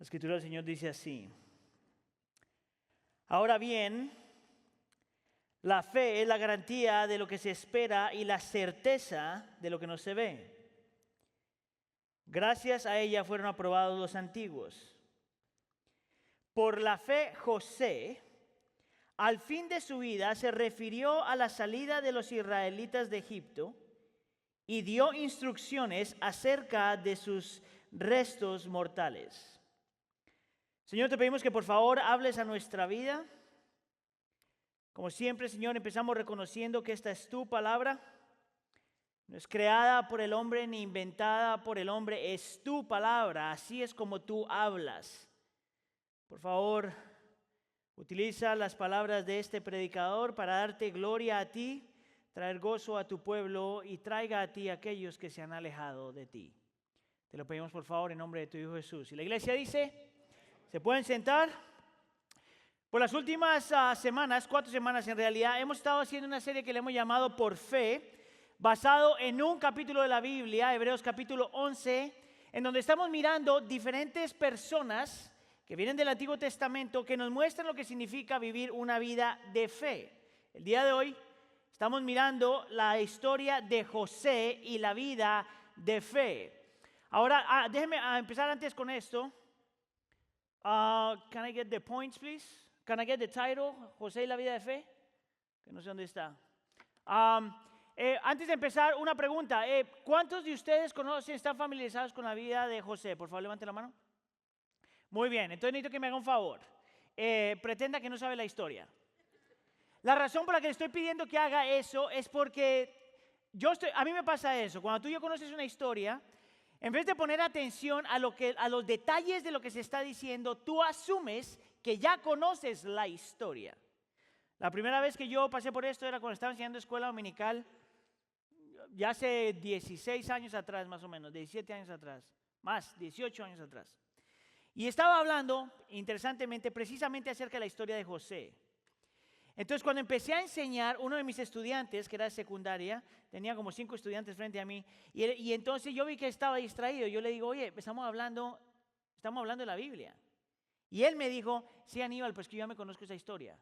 Escritura del Señor dice así: ahora bien, la fe es la garantía de lo que se espera y la certeza de lo que no se ve. Gracias a ella fueron aprobados los antiguos. Por la fe, José, al fin de su vida, se refirió a la salida de los israelitas de Egipto y dio instrucciones acerca de sus restos mortales. Señor, te pedimos que por favor hables a nuestra vida. Como siempre, Señor, empezamos reconociendo que esta es tu palabra. No es creada por el hombre ni inventada por el hombre, es tu palabra. Así es como tú hablas. Por favor, utiliza las palabras de este predicador para darte gloria a ti, traer gozo a tu pueblo y traiga a ti a aquellos que se han alejado de ti. Te lo pedimos por favor en nombre de tu Hijo Jesús. Y la iglesia dice: ¿se pueden sentar? Por las últimas semanas, 4 semanas en realidad, hemos estado haciendo una serie que le hemos llamado Por Fe, basado en un capítulo de la Biblia, Hebreos capítulo 11, en donde estamos mirando diferentes personas que vienen del Antiguo Testamento que nos muestran lo que significa vivir una vida de fe. El día de hoy estamos mirando la historia de José y la vida de fe. Ahora, déjenme empezar antes con esto. Can I get the points, please? Can I get the title? José y la vida de fe. Que no sé dónde está. Antes de empezar, una pregunta. ¿Cuántos de ustedes conocen, están familiarizados con la vida de José? Por favor, levante la mano. Muy bien, entonces necesito que me haga un favor. Pretenda que no sabe la historia. La razón por la que le estoy pidiendo que haga eso es porque a mí me pasa eso. Cuando tú y yo conoces una historia, en vez de poner atención a los detalles de lo que se está diciendo, tú asumes que ya conoces la historia. La primera vez que yo pasé por esto era cuando estaba enseñando escuela dominical, ya hace 16 años atrás más o menos, 17 años atrás, más, 18 años atrás. Y estaba hablando, interesantemente, precisamente acerca de la historia de José. Entonces, cuando empecé a enseñar, uno de mis estudiantes, que era de secundaria, tenía como 5 estudiantes frente a mí, y entonces yo vi que estaba distraído. Yo le digo: oye, estamos hablando de la Biblia. Y él me dijo: sí, Aníbal, pues que yo ya me conozco esa historia.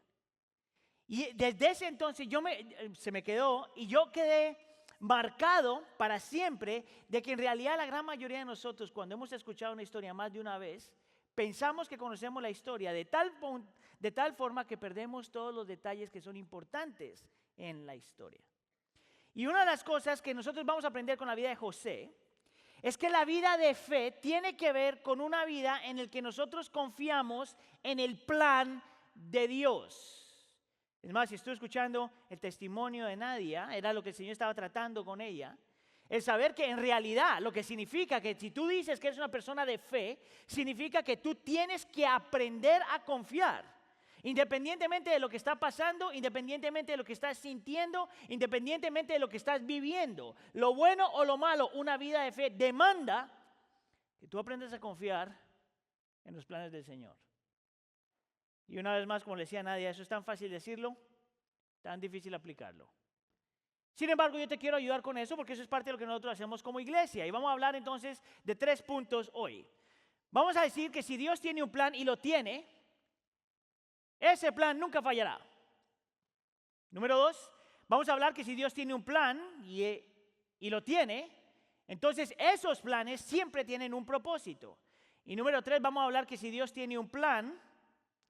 Y desde ese entonces se me quedó, y yo quedé marcado para siempre de que en realidad la gran mayoría de nosotros, cuando hemos escuchado una historia más de una vez, pensamos que conocemos la historia de tal forma que perdemos todos los detalles que son importantes en la historia. Y una de las cosas que nosotros vamos a aprender con la vida de José es que la vida de fe tiene que ver con una vida en la que nosotros confiamos en el plan de Dios. Es más, si estoy escuchando el testimonio de Nadia, era lo que el Señor estaba tratando con ella. El saber que en realidad lo que significa que si tú dices que eres una persona de fe, significa que tú tienes que aprender a confiar. Independientemente de lo que está pasando, independientemente de lo que estás sintiendo, independientemente de lo que estás viviendo, lo bueno o lo malo, una vida de fe demanda que tú aprendas a confiar en los planes del Señor. Y una vez más, como le decía Nadia, eso es tan fácil decirlo, tan difícil aplicarlo. Sin embargo, yo te quiero ayudar con eso porque eso es parte de lo que nosotros hacemos como iglesia. Y vamos a hablar entonces de 3 puntos hoy. Vamos a decir que si Dios tiene un plan y lo tiene, ese plan nunca fallará. Número 2, vamos a hablar que si Dios tiene un plan y lo tiene, entonces esos planes siempre tienen un propósito. Y número 3, vamos a hablar que si Dios tiene un plan,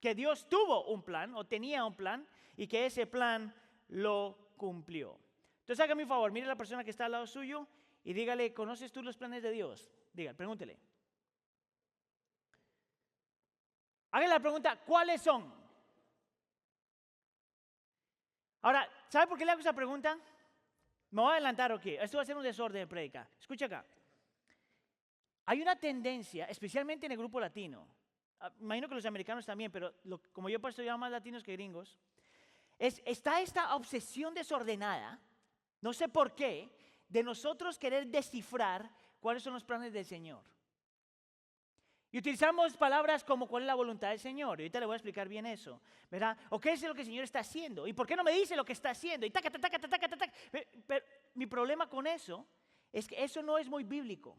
que Dios tuvo un plan o tenía un plan y que ese plan lo cumplió. Entonces hágame un favor, mire a la persona que está al lado suyo y dígale: ¿conoces tú los planes de Dios? Dígale, pregúntele. Hágale la pregunta: ¿cuáles son? Ahora, ¿sabe por qué le hago esa pregunta? Me voy a adelantar, ok. Esto va a ser un desorden de prédica. Escucha acá. Hay una tendencia, especialmente en el grupo latino, imagino que los americanos también, pero como yo pastoreaba más latinos que gringos, está esta obsesión desordenada, no sé por qué, de nosotros querer descifrar cuáles son los planes del Señor. Y utilizamos palabras como ¿cuál es la voluntad del Señor? Y ahorita le voy a explicar bien eso, ¿verdad? ¿O qué es lo que el Señor está haciendo? ¿Y por qué no me dice lo que está haciendo? Y taca. Pero mi problema con eso es que eso no es muy bíblico.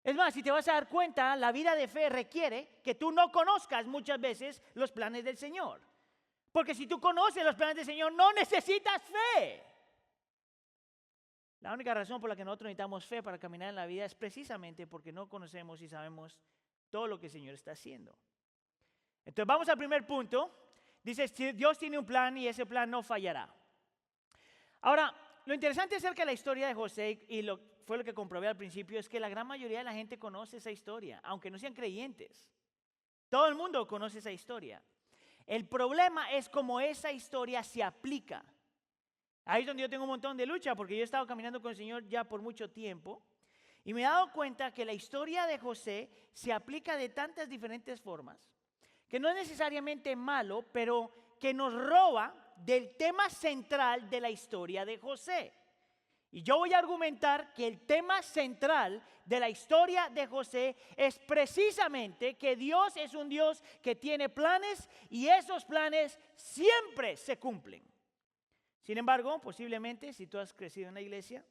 Es más, si te vas a dar cuenta, la vida de fe requiere que tú no conozcas muchas veces los planes del Señor. Porque si tú conoces los planes del Señor, no necesitas fe. La única razón por la que nosotros necesitamos fe para caminar en la vida es precisamente porque no conocemos y sabemos todo lo que el Señor está haciendo. Entonces vamos al primer punto. Dice, Dios tiene un plan y ese plan no fallará. Ahora, lo interesante acerca de la historia de José, y fue lo que comprobé al principio, es que la gran mayoría de la gente conoce esa historia, aunque no sean creyentes. Todo el mundo conoce esa historia. El problema es cómo esa historia se aplica. Ahí es donde yo tengo un montón de lucha, porque yo he estado caminando con el Señor ya por mucho tiempo, y me he dado cuenta que la historia de José se aplica de tantas diferentes formas, que no es necesariamente malo, pero que nos roba del tema central de la historia de José. Y yo voy a argumentar que el tema central de la historia de José es precisamente que Dios es un Dios que tiene planes y esos planes siempre se cumplen. Sin embargo, posiblemente, si tú has crecido en la iglesia,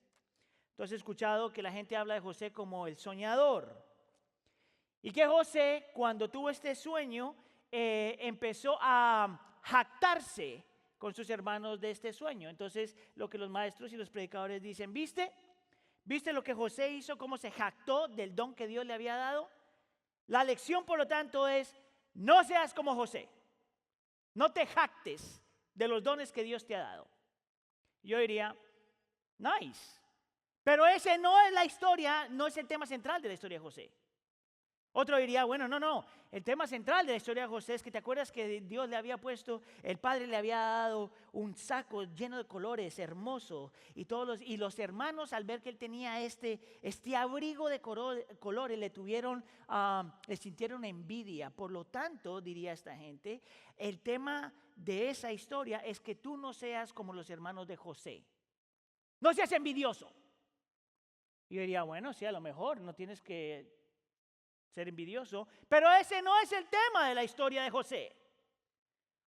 tú has escuchado que la gente habla de José como el soñador. Y que José, cuando tuvo este sueño, empezó a jactarse con sus hermanos de este sueño. Entonces, lo que los maestros y los predicadores dicen, ¿viste? ¿Viste lo que José hizo? ¿Cómo se jactó del don que Dios le había dado? La lección, por lo tanto, es, no seas como José. No te jactes de los dones que Dios te ha dado. Yo diría, nice. Pero ese no es la historia, no es el tema central de la historia de José. Otro diría, bueno, no. El tema central de la historia de José es que te acuerdas que Dios le había puesto, el padre le había dado un saco lleno de colores, hermoso. Y los hermanos, al ver que él tenía este abrigo de colores, le sintieron envidia. Por lo tanto, diría esta gente, el tema de esa historia es que tú no seas como los hermanos de José. No seas envidioso. Yo diría, bueno, sí, a lo mejor no tienes que ser envidioso, pero ese no es el tema de la historia de José.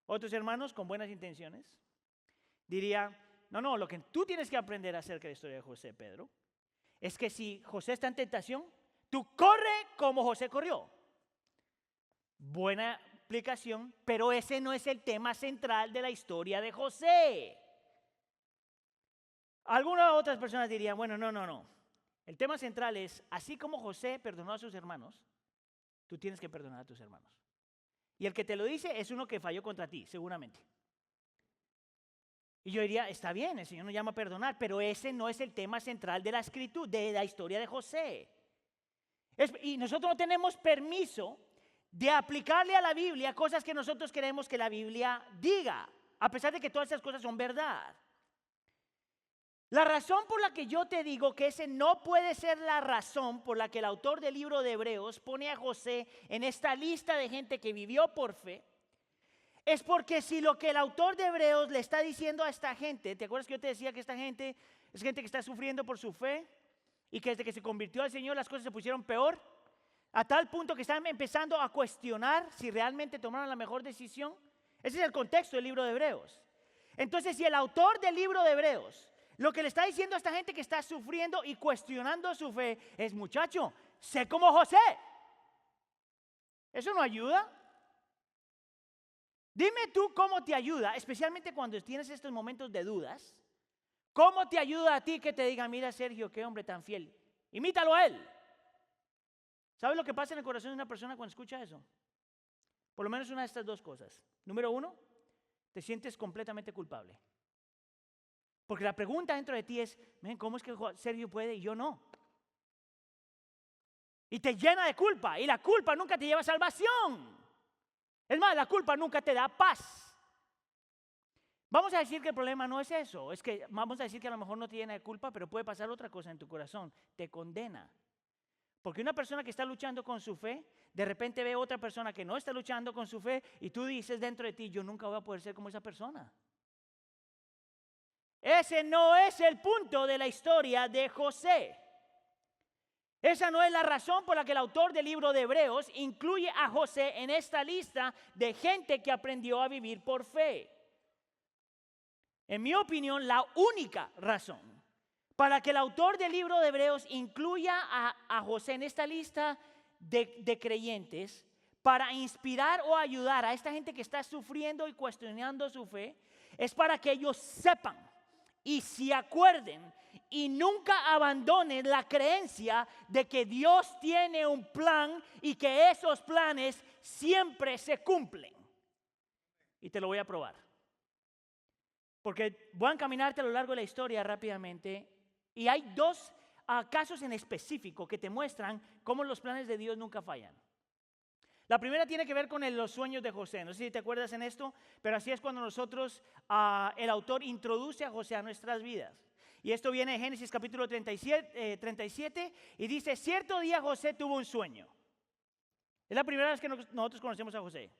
Otros hermanos con buenas intenciones diría, no, lo que tú tienes que aprender acerca de la historia de José, Pedro, es que si José está en tentación, tú corre como José corrió. Buena explicación, pero ese no es el tema central de la historia de José. Algunas otras personas dirían, bueno, no. El tema central es, así como José perdonó a sus hermanos, tú tienes que perdonar a tus hermanos. Y el que te lo dice es uno que falló contra ti, seguramente. Y yo diría, está bien, el Señor nos llama a perdonar, pero ese no es el tema central de la escritura, de la historia de José. Y nosotros no tenemos permiso de aplicarle a la Biblia cosas que nosotros queremos que la Biblia diga, a pesar de que todas esas cosas son verdad. La razón por la que yo te digo que ese no puede ser la razón por la que el autor del libro de Hebreos pone a José en esta lista de gente que vivió por fe, es porque si lo que el autor de Hebreos le está diciendo a esta gente, ¿te acuerdas que yo te decía que esta gente es gente que está sufriendo por su fe y que desde que se convirtió al Señor las cosas se pusieron peor? A tal punto que están empezando a cuestionar si realmente tomaron la mejor decisión. Ese es el contexto del libro de Hebreos. Entonces, si el autor del libro de Hebreos lo que le está diciendo a esta gente que está sufriendo y cuestionando su fe es, muchacho, sé como José. ¿Eso no ayuda? Dime tú cómo te ayuda, especialmente cuando tienes estos momentos de dudas. ¿Cómo te ayuda a ti que te diga, mira Sergio, qué hombre tan fiel? Imítalo a él. ¿Sabes lo que pasa en el corazón de una persona cuando escucha eso? Por lo menos una de estas dos cosas. Número uno, te sientes completamente culpable. Porque la pregunta dentro de ti es, ¿cómo es que Sergio puede y yo no? Y te llena de culpa. Y la culpa nunca te lleva a salvación. Es más, la culpa nunca te da paz. Vamos a decir que el problema no es eso. Es que vamos a decir que a lo mejor no te llena de culpa, pero puede pasar otra cosa en tu corazón. Te condena. Porque una persona que está luchando con su fe, de repente ve a otra persona que no está luchando con su fe y tú dices dentro de ti, yo nunca voy a poder ser como esa persona. Ese no es el punto de la historia de José. Esa no es la razón por la que el autor del libro de Hebreos incluye a José en esta lista de gente que aprendió a vivir por fe. En mi opinión, la única razón para que el autor del libro de Hebreos incluya a José en esta lista de creyentes, para inspirar o ayudar a esta gente que está sufriendo y cuestionando su fe, es para que ellos sepan y se acuerden y nunca abandonen la creencia de que Dios tiene un plan y que esos planes siempre se cumplen. Y te lo voy a probar. Porque voy a encaminarte a lo largo de la historia rápidamente. Y hay dos casos en específico que te muestran cómo los planes de Dios nunca fallan. La primera tiene que ver con los sueños de José. No sé si te acuerdas en esto, pero así es cuando nosotros, el autor introduce a José a nuestras vidas. Y esto viene de Génesis capítulo 37 y dice, cierto día José tuvo un sueño. Es la primera vez que nosotros conocemos a José.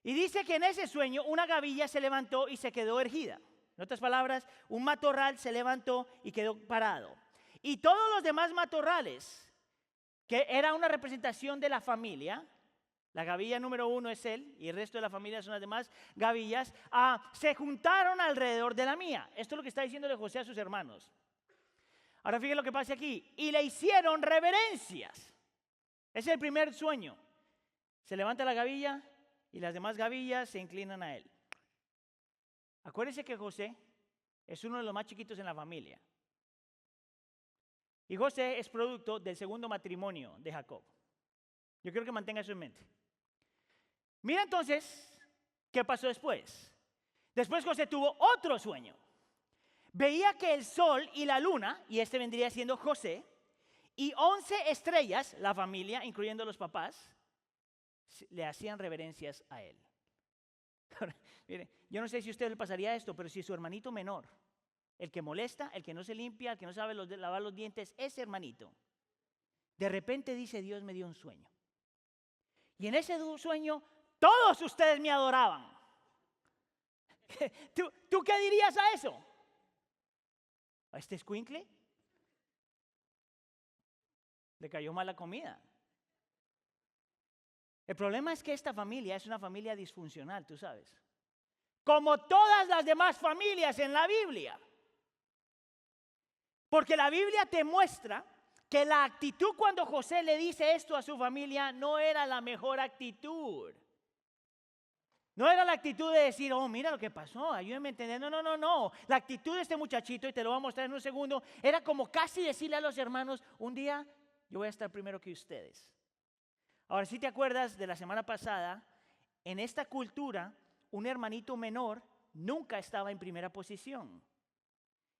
Y dice que en ese sueño una gavilla se levantó y se quedó erguida. En otras palabras, un matorral se levantó y quedó parado. Y todos los demás matorrales, que era una representación de la familia, la gavilla número 1 es él y el resto de la familia son las demás gavillas, se juntaron alrededor de la mía. Esto es lo que está diciéndole José a sus hermanos. Ahora fíjense lo que pasa aquí. Y le hicieron reverencias. Ese es el primer sueño. Se levanta la gavilla y las demás gavillas se inclinan a él. Acuérdense que José es uno de los más chiquitos en la familia. Y José es producto del segundo matrimonio de Jacob. Yo quiero que mantenga eso en mente. Mira entonces qué pasó después. Después José tuvo otro sueño. Veía que el sol y la luna, y este vendría siendo José, y 11 estrellas, la familia, incluyendo los papás, le hacían reverencias a él. Mire, yo no sé si a usted le pasaría esto, pero si su hermanito menor, el que molesta, el que no se limpia, el que no sabe lavar los dientes, ese hermanito, de repente dice, Dios me dio un sueño. Y en ese sueño, todos ustedes me adoraban. ¿Tú qué dirías a eso? ¿A este escuincle? Le cayó mal la comida. El problema es que esta familia es una familia disfuncional, tú sabes. Como todas las demás familias en la Biblia. Porque la Biblia te muestra que la actitud cuando José le dice esto a su familia no era la mejor actitud. No era la actitud de decir, oh, mira lo que pasó, ayúdenme a entender. No. La actitud de este muchachito, y te lo voy a mostrar en un segundo, era como casi decirle a los hermanos, un día yo voy a estar primero que ustedes. Ahora, si te acuerdas de la semana pasada, en esta cultura, un hermanito menor nunca estaba en primera posición.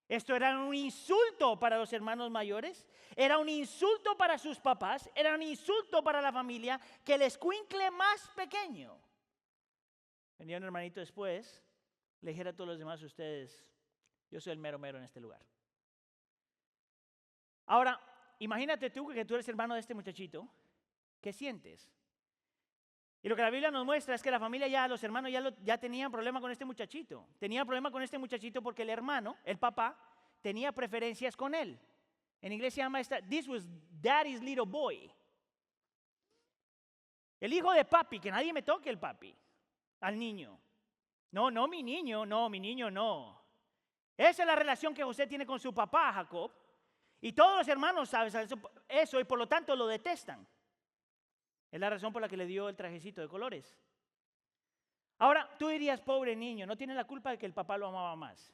Esto era un insulto para los hermanos mayores, era un insulto para sus papás, era un insulto para la familia, que el escuincle más pequeño. Venía un hermanito después, le dijera a todos los demás, ustedes, yo soy el mero en este lugar. Ahora, imagínate tú que tú eres hermano de este muchachito, ¿qué sientes? Y lo que la Biblia nos muestra es que la familia los hermanos ya tenían problema con este muchachito. Tenían problema con este muchachito porque el hermano, el papá, tenía preferencias con él. En inglés se llama this was daddy's little boy. El hijo de papi, que nadie me toque el papi, al niño. No, mi niño no. Esa es la relación que José tiene con su papá, Jacob. Y todos los hermanos saben eso y por lo tanto lo detestan. Es la razón por la que le dio el trajecito de colores. Ahora, tú dirías, pobre niño, no tiene la culpa de que el papá lo amaba más.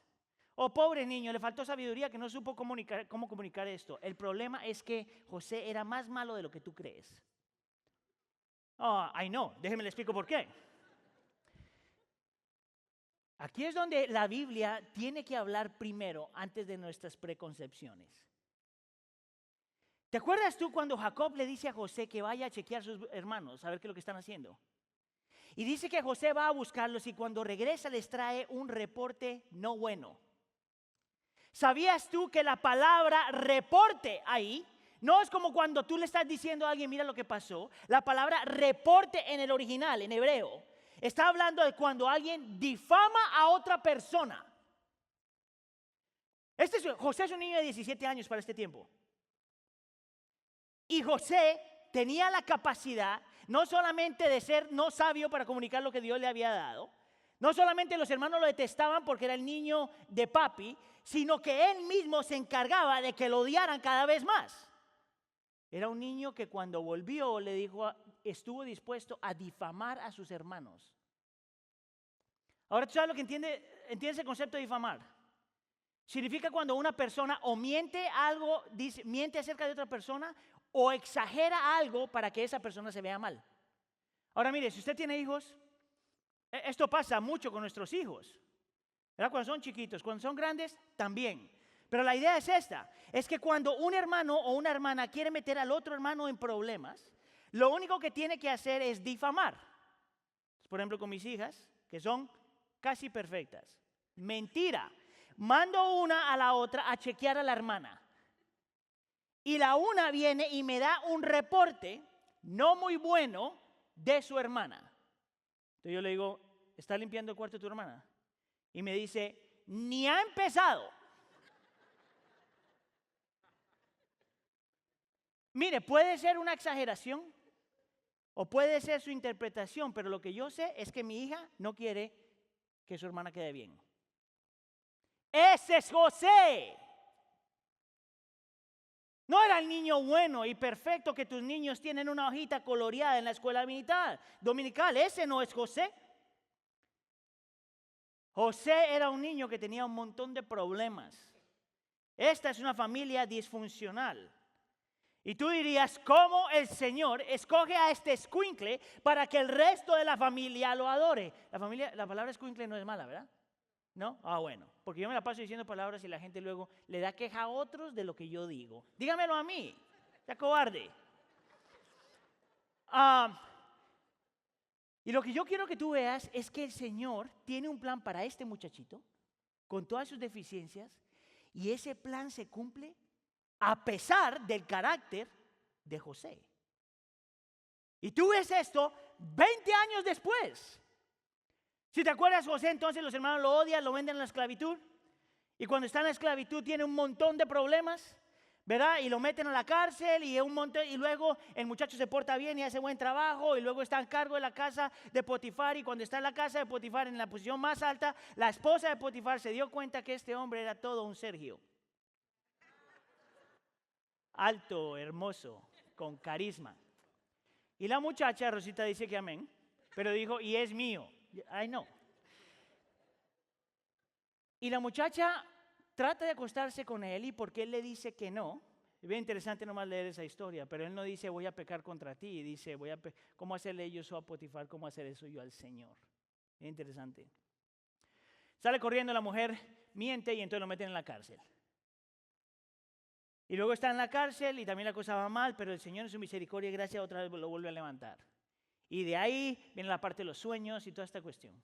O pobre niño, le faltó sabiduría que no supo cómo comunicar esto. El problema es que José era más malo de lo que tú crees. Déjeme le explico por qué. Aquí es donde la Biblia tiene que hablar primero antes de nuestras preconcepciones. ¿Te acuerdas tú cuando Jacob le dice a José que vaya a chequear a sus hermanos, a ver qué es lo que están haciendo? Y dice que José va a buscarlos y cuando regresa les trae un reporte no bueno. ¿Sabías tú que la palabra reporte ahí no es como cuando tú le estás diciendo a alguien, mira lo que pasó? La palabra reporte en el original, en hebreo, está hablando de cuando alguien difama a otra persona. José es un niño de 17 años para este tiempo. Y José tenía la capacidad no solamente de ser no sabio para comunicar lo que Dios le había dado, No solamente los hermanos lo detestaban porque era el niño de papi, sino que él mismo se encargaba de que lo odiaran cada vez más. Era un niño que cuando volvió le dijo, estuvo dispuesto a difamar a sus hermanos. Ahora, ¿tú sabes lo que entiendes el concepto de difamar? Significa cuando una persona o miente algo, miente acerca de otra persona o exagera algo para que esa persona se vea mal. Ahora mire, si usted tiene hijos, esto pasa mucho con nuestros hijos, ¿verdad? Cuando son chiquitos, cuando son grandes, también. Pero la idea es esta, es que cuando un hermano o una hermana quiere meter al otro hermano en problemas, lo único que tiene que hacer es difamar. Por ejemplo, con mis hijas, que son casi perfectas. Mentira. Mando una a la otra a chequear a la hermana. Y la una viene y me da un reporte no muy bueno de su hermana. Entonces yo le digo, ¿está limpiando el cuarto de tu hermana? Y me dice, ni ha empezado. Mire, puede ser una exageración o puede ser su interpretación, pero lo que yo sé es que mi hija no quiere que su hermana quede bien. Ese es José. No era el niño bueno y perfecto que tus niños tienen una hojita coloreada en la escuela dominical. Ese no es José. José era un niño que tenía un montón de problemas. Esta es una familia disfuncional. Y tú dirías, ¿cómo el Señor escoge a este escuincle para que el resto de la familia lo adore? La palabra escuincle no es mala, ¿verdad? ¿No? Ah, bueno, porque yo me la paso diciendo palabras y la gente luego le da queja a otros de lo que yo digo. Dígamelo a mí, sea cobarde. Y lo que yo quiero que tú veas es que el Señor tiene un plan para este muchachito, con todas sus deficiencias, y ese plan se cumple a pesar del carácter de José. Y tú ves esto 20 años después. Si te acuerdas, José, entonces los hermanos lo odian, lo venden en la esclavitud. Y cuando está en la esclavitud tiene un montón de problemas, ¿verdad? Y lo meten a la cárcel y luego el muchacho se porta bien y hace buen trabajo y luego está en cargo de la casa de Potifar. Y cuando está en la casa de Potifar, en la posición más alta, la esposa de Potifar se dio cuenta que este hombre era todo un Sergio. Alto, hermoso, con carisma. Y la muchacha, Rosita dice que amén, pero dijo, y es mío. Ay, no. Y la muchacha trata de acostarse con él y porque él le dice que no. Es bien interesante nomás leer esa historia, pero él no dice voy a pecar contra ti, y dice ¿cómo hacerle yo a Potifar? ¿Cómo hacer eso yo al Señor? Es interesante. Sale corriendo la mujer, miente y entonces lo meten en la cárcel. Y luego está en la cárcel y también la cosa va mal, pero el Señor en su misericordia y gracia otra vez lo vuelve a levantar. Y de ahí viene la parte de los sueños y toda esta cuestión.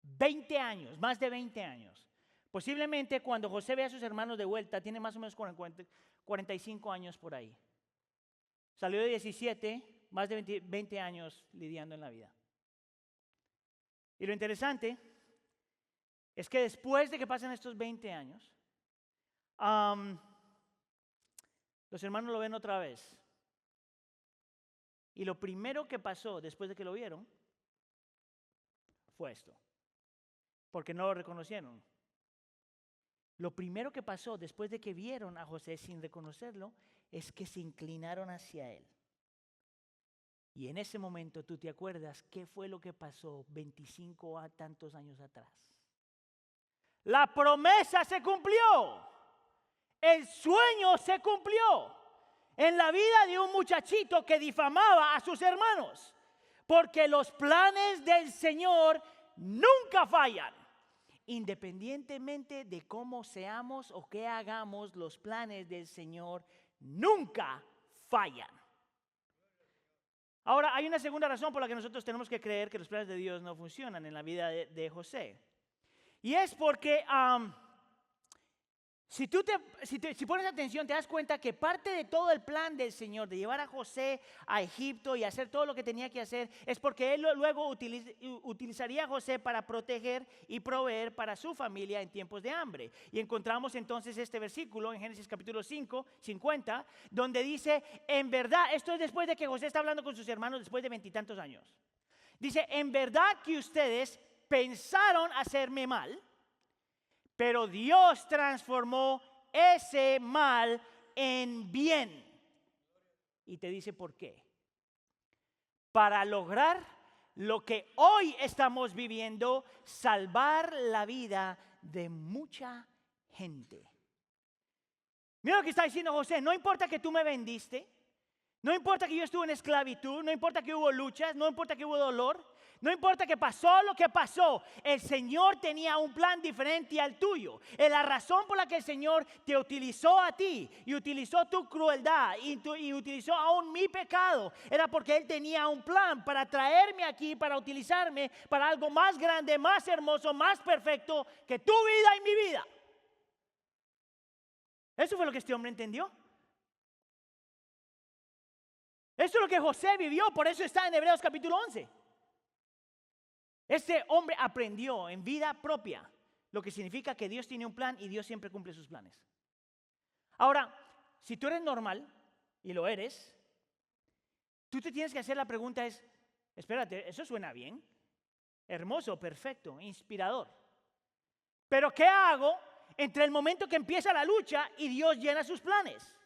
20 años, más de 20 años. Posiblemente cuando José ve a sus hermanos de vuelta, tiene más o menos 45 años por ahí. Salió de 17, más de 20 años lidiando en la vida. Y lo interesante es que después de que pasan estos 20 años, los hermanos lo ven otra vez. Y lo primero que pasó después de que lo vieron fue esto. Porque no lo reconocieron. Lo primero que pasó después de que vieron a José sin reconocerlo es que se inclinaron hacia él. Y en ese momento tú te acuerdas qué fue lo que pasó 25 a tantos años atrás. La promesa se cumplió. El sueño se cumplió en la vida de un muchachito que difamaba a sus hermanos. Porque los planes del Señor nunca fallan. Independientemente de cómo seamos o qué hagamos, los planes del Señor nunca fallan. Ahora, hay una segunda razón por la que nosotros tenemos que creer que los planes de Dios no funcionan en la vida de José. Y es porque si pones atención, te das cuenta que parte de todo el plan del Señor de llevar a José a Egipto y hacer todo lo que tenía que hacer es porque Él luego utilizaría a José para proteger y proveer para su familia en tiempos de hambre. Y encontramos entonces este versículo en Génesis capítulo 5, 50, donde dice, en verdad, esto es después de que José está hablando con sus hermanos después de 20 y tantos años. Dice, en verdad que ustedes pensaron hacerme mal, pero Dios transformó ese mal en bien. Y te dice por qué. Para lograr lo que hoy estamos viviendo, salvar la vida de mucha gente. Mira lo que está diciendo José, no importa que tú me vendiste, no importa que yo estuve en esclavitud, no importa que hubo luchas, no importa que hubo dolor, no importa que pasó lo que pasó, el Señor tenía un plan diferente al tuyo. La razón por la que el Señor te utilizó a ti y utilizó tu crueldad y utilizó aún mi pecado, era porque Él tenía un plan para traerme aquí, para utilizarme para algo más grande, más hermoso, más perfecto que tu vida y mi vida. Eso fue lo que este hombre entendió. Eso es lo que José vivió, por eso está en Hebreos capítulo 11. Este hombre aprendió en vida propia lo que significa que Dios tiene un plan y Dios siempre cumple sus planes. Ahora, si tú eres normal, y lo eres, tú te tienes que hacer la pregunta es, espérate, eso suena bien, hermoso, perfecto, inspirador. Pero ¿qué hago entre el momento que empieza la lucha y Dios llena sus planes?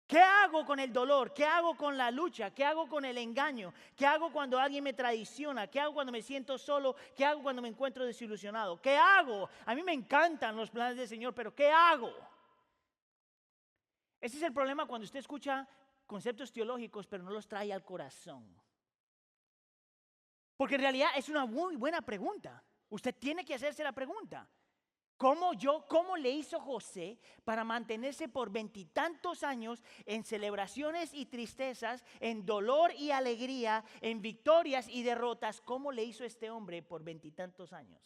¿Qué hago con el dolor? ¿Qué hago con la lucha? ¿Qué hago con el engaño? ¿Qué hago cuando alguien me traiciona? ¿Qué hago cuando me siento solo? ¿Qué hago cuando me encuentro desilusionado? ¿Qué hago? A mí me encantan los planes del Señor, pero ¿qué hago? Ese es el problema cuando usted escucha conceptos teológicos, pero no los trae al corazón. Porque en realidad es una muy buena pregunta. Usted tiene que hacerse la pregunta. ¿Cómo le hizo José para mantenerse por 20 y tantos años en celebraciones y tristezas, en dolor y alegría, en victorias y derrotas? ¿Cómo le hizo este hombre por 20 y tantos años?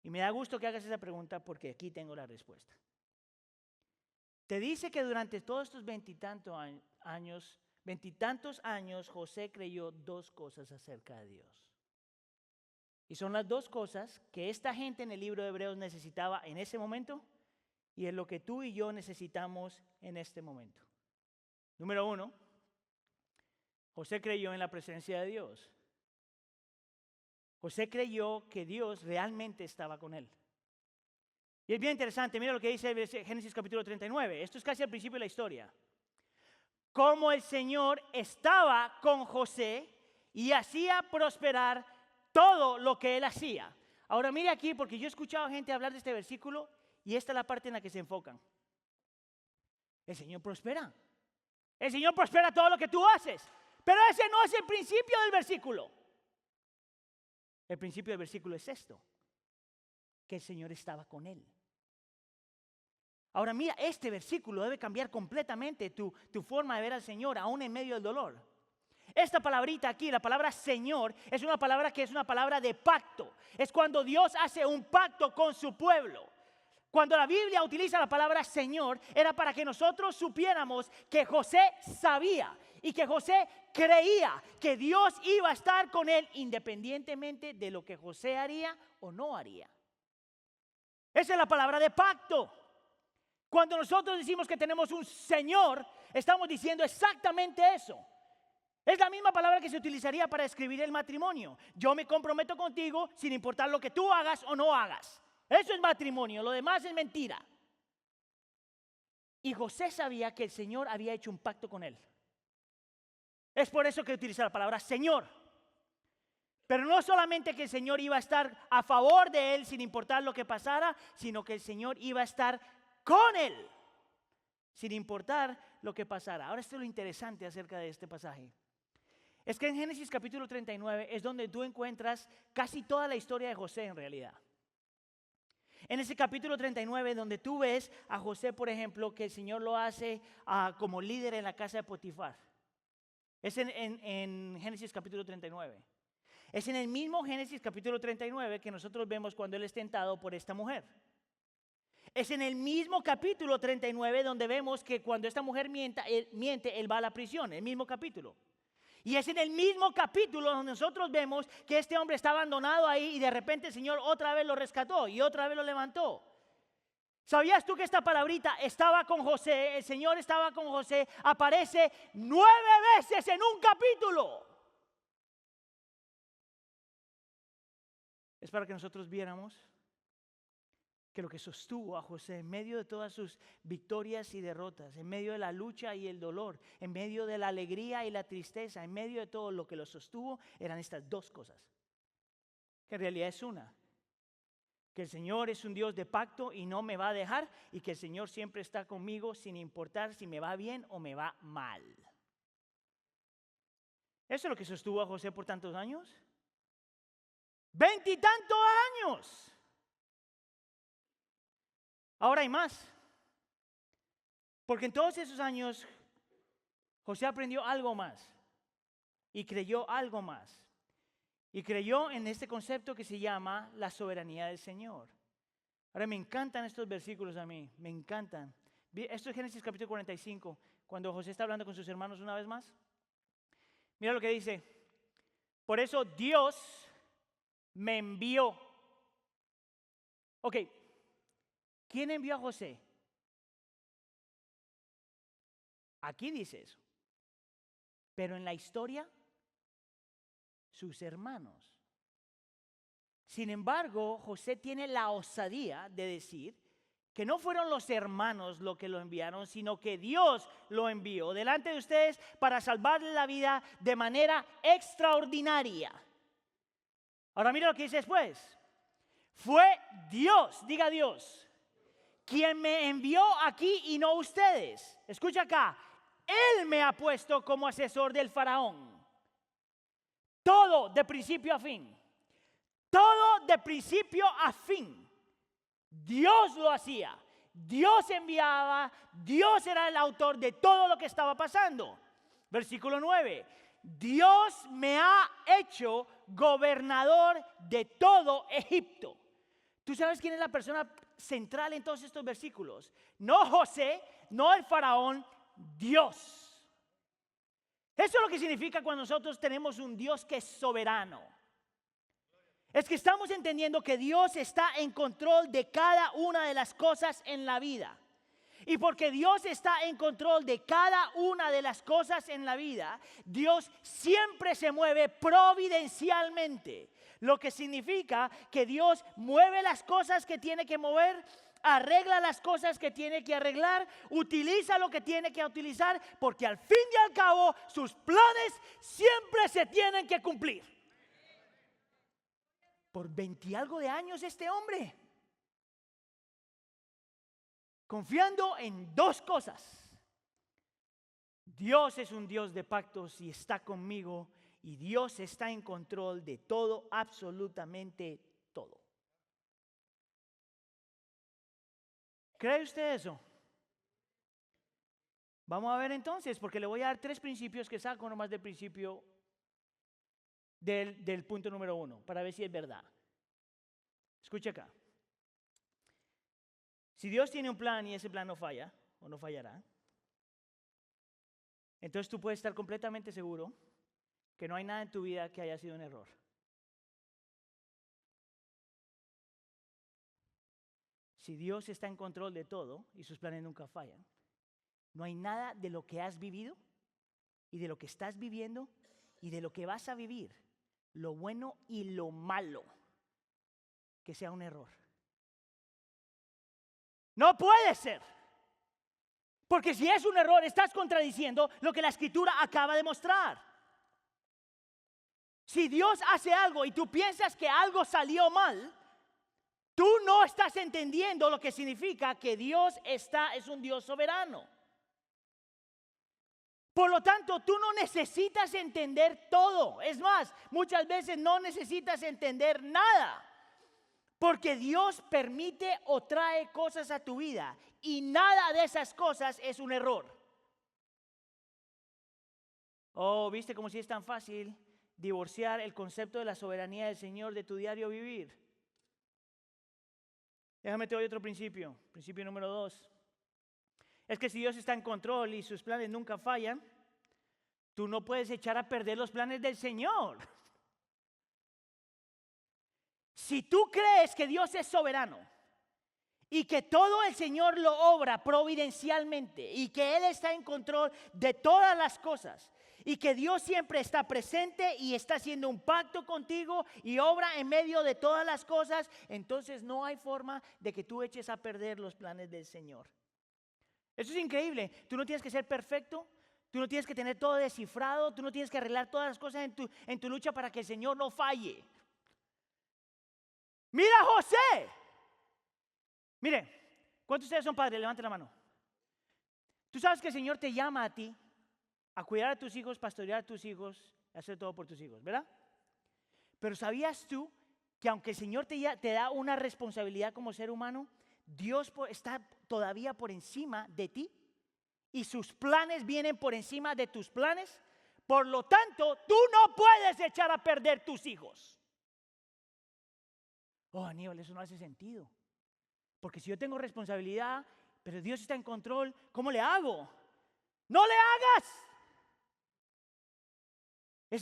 Y me da gusto que hagas esa pregunta porque aquí tengo la respuesta. Te dice que durante todos estos 20 y tantos años, José creyó dos cosas acerca de Dios. Y son las dos cosas que esta gente en el libro de Hebreos necesitaba en ese momento y es lo que tú y yo necesitamos en este momento. Número uno, José creyó en la presencia de Dios. José creyó que Dios realmente estaba con él. Y es bien interesante, mira lo que dice Génesis capítulo 39. Esto es casi al principio de la historia. Cómo el Señor estaba con José y hacía prosperar todo lo que él hacía. Ahora mire aquí, porque yo he escuchado a gente hablar de este versículo y esta es la parte en la que se enfocan. El Señor prospera. El Señor prospera todo lo que tú haces. Pero ese no es el principio del versículo. El principio del versículo es esto: que el Señor estaba con él. Ahora mira, este versículo debe cambiar completamente tu forma de ver al Señor, aún en medio del dolor. Esta palabrita aquí, la palabra Señor, es una palabra que es una palabra de pacto. Es cuando Dios hace un pacto con su pueblo. Cuando la Biblia utiliza la palabra Señor, era para que nosotros supiéramos que José sabía y que José creía que Dios iba a estar con él independientemente de lo que José haría o no haría. Esa es la palabra de pacto. Cuando nosotros decimos que tenemos un Señor, estamos diciendo exactamente eso. Es la misma palabra que se utilizaría para describir el matrimonio. Yo me comprometo contigo sin importar lo que tú hagas o no hagas. Eso es matrimonio, lo demás es mentira. Y José sabía que el Señor había hecho un pacto con él. Es por eso que utiliza la palabra Señor. Pero no solamente que el Señor iba a estar a favor de él sin importar lo que pasara, sino que el Señor iba a estar con él sin importar lo que pasara. Ahora esto es lo interesante acerca de este pasaje. Es que en Génesis capítulo 39 es donde tú encuentras casi toda la historia de José en realidad. En ese capítulo 39 donde tú ves a José, por ejemplo, que el Señor lo hace como líder en la casa de Potifar. Es en Génesis capítulo 39. Es en el mismo Génesis capítulo 39 que nosotros vemos cuando él es tentado por esta mujer. Es en el mismo capítulo 39 donde vemos que cuando esta mujer miente, él va a la prisión, el mismo capítulo. Y es en el mismo capítulo donde nosotros vemos que este hombre está abandonado ahí y de repente el Señor otra vez lo rescató y otra vez lo levantó. ¿Sabías tú que esta palabrita estaba con José? El Señor estaba con José, aparece 9 veces en un capítulo. es para que nosotros viéramos que lo que sostuvo a José en medio de todas sus victorias y derrotas, en medio de la lucha y el dolor, en medio de la alegría y la tristeza, en medio de todo lo que lo sostuvo, eran estas dos cosas, que en realidad es una: que el Señor es un Dios de pacto y no me va a dejar, y que el Señor siempre está conmigo sin importar si me va bien o me va mal. Eso es lo que sostuvo a José por tantos años. 20 y tantos años. Ahora hay más. Porque en todos esos años José aprendió algo más y creyó algo más. Y creyó en este concepto que se llama la soberanía del Señor. Ahora me encantan estos versículos a mí, me encantan. Esto es Génesis capítulo 45, cuando José está hablando con sus hermanos una vez más. Mira lo que dice: por eso Dios me envió. Ok, ¿quién envió a José? Aquí dice eso. Pero en la historia, sus hermanos. Sin embargo, José tiene la osadía de decir que no fueron los hermanos los que lo enviaron, sino que Dios lo envió delante de ustedes para salvarle la vida de manera extraordinaria. Ahora mira lo que dice después. Fue Dios, diga Dios, quien me envió aquí y no ustedes. Escucha acá. Él me ha puesto como asesor del faraón. Todo de principio a fin. Todo de principio a fin. Dios lo hacía. Dios enviaba. Dios era el autor de todo lo que estaba pasando. Versículo 9. Dios me ha hecho gobernador de todo Egipto. ¿Tú sabes quién es la persona central en todos estos versículos? No José, no el faraón, Dios. Eso es lo que significa cuando nosotros tenemos un Dios que es soberano. Es que estamos entendiendo que Dios está en control de cada una de las cosas en la vida. Y porque Dios está en control de cada una de las cosas en la vida, Dios siempre se mueve providencialmente. Lo que significa que Dios mueve las cosas que tiene que mover, arregla las cosas que tiene que arreglar, utiliza lo que tiene que utilizar, porque al fin y al cabo sus planes siempre se tienen que cumplir. Por 20 y algo de años este hombre, confiando en dos cosas: Dios es un Dios de pactos y está conmigo, y Dios está en control de todo, absolutamente todo. ¿Cree usted eso? Vamos a ver entonces, porque le voy a dar 3 principios que saco nomás del principio del punto número 1, para ver si es verdad. Escucha acá. Si Dios tiene un plan y ese plan no falla, o no fallará, entonces tú puedes estar completamente seguro que no hay nada en tu vida que haya sido un error. Si Dios está en control de todo y sus planes nunca fallan, no hay nada de lo que has vivido y de lo que estás viviendo y de lo que vas a vivir, lo bueno y lo malo, que sea un error. No puede ser. Porque si es un error, estás contradiciendo lo que la Escritura acaba de mostrar. Si Dios hace algo y tú piensas que algo salió mal, tú no estás entendiendo lo que significa que Dios es un Dios soberano. Por lo tanto, tú no necesitas entender todo. Es más, muchas veces no necesitas entender nada. Porque Dios permite o trae cosas a tu vida y nada de esas cosas es un error. Oh, ¿viste cómo si es tan fácil divorciar el concepto de la soberanía del Señor de tu diario vivir? Déjame te doy otro principio. Principio número 2. Es que si Dios está en control y sus planes nunca fallan, tú no puedes echar a perder los planes del Señor. Si tú crees que Dios es soberano y que todo el Señor lo obra providencialmente y que Él está en control de todas las cosas y que Dios siempre está presente y está haciendo un pacto contigo y obra en medio de todas las cosas, entonces no hay forma de que tú eches a perder los planes del Señor. Eso es increíble. Tú no tienes que ser perfecto, tú no tienes que tener todo descifrado, tú no tienes que arreglar todas las cosas en tu lucha para que el Señor no falle. Mira a José. Mire, ¿cuántos de ustedes son padres? Levanten la mano. Tú sabes que el Señor te llama a ti a cuidar a tus hijos, pastorear a tus hijos, hacer todo por tus hijos, ¿verdad? Pero ¿sabías tú que aunque el Señor te da una responsabilidad como ser humano, Dios está todavía por encima de ti? Y sus planes vienen por encima de tus planes. Por lo tanto, tú no puedes echar a perder tus hijos. Oh, Aníbal, eso no hace sentido. Porque si yo tengo responsabilidad, pero Dios está en control, ¿cómo le hago? ¡No le hagas!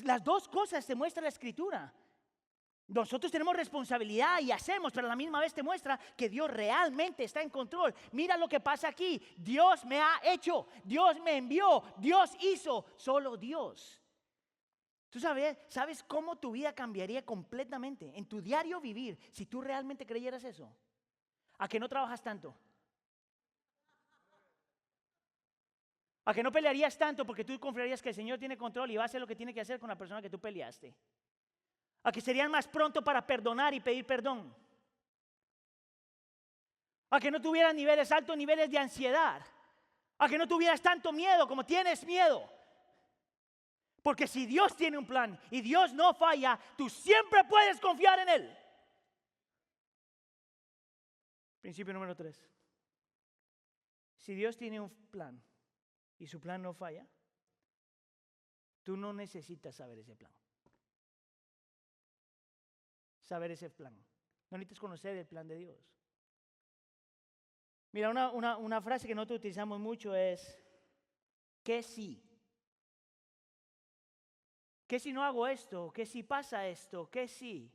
Las dos cosas te muestra la Escritura. Nosotros tenemos responsabilidad y hacemos, pero a la misma vez te muestra que Dios realmente está en control. Mira lo que pasa aquí. Dios me ha hecho, Dios me envió, Dios hizo, solo Dios. ¿Tú sabes cómo tu vida cambiaría completamente en tu diario vivir si tú realmente creyeras eso? ¿A que no trabajas tanto? ¿A que no pelearías tanto porque tú confiarías que el Señor tiene control y va a hacer lo que tiene que hacer con la persona que tú peleaste? ¿A que serían más pronto para perdonar y pedir perdón? ¿A que no tuvieras altos niveles de ansiedad? ¿A que no tuvieras tanto miedo como tienes miedo? Porque si Dios tiene un plan y Dios no falla, tú siempre puedes confiar en Él. Principio número 3. Si Dios tiene un plan y su plan no falla, tú no necesitas saber ese plan. Saber ese plan. No necesitas conocer el plan de Dios. Mira, una frase que nosotros utilizamos mucho es, ¿qué si? ¿Qué si no hago esto? ¿Qué si pasa esto? ¿Qué si?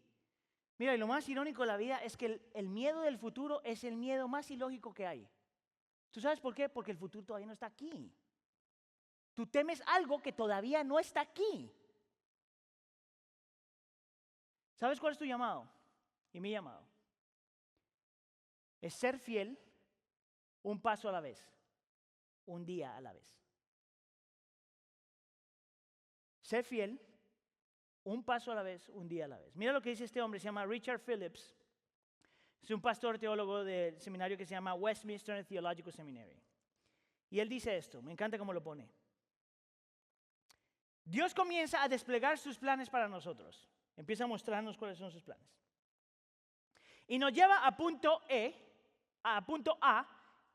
Mira, y lo más irónico de la vida es que el miedo del futuro es el miedo más ilógico que hay. ¿Tú sabes por qué? Porque el futuro todavía no está aquí. Tú temes algo que todavía no está aquí. ¿Sabes cuál es tu llamado? Y mi llamado es ser fiel un paso a la vez, un día a la vez. Ser fiel un paso a la vez, un día a la vez. Mira lo que dice este hombre, se llama Richard Phillips. Es un pastor teólogo del seminario que se llama Westminster Theological Seminary. Y él dice esto, me encanta cómo lo pone. Dios comienza a desplegar sus planes para nosotros. Empieza a mostrarnos cuáles son sus planes. Y nos lleva a punto punto A,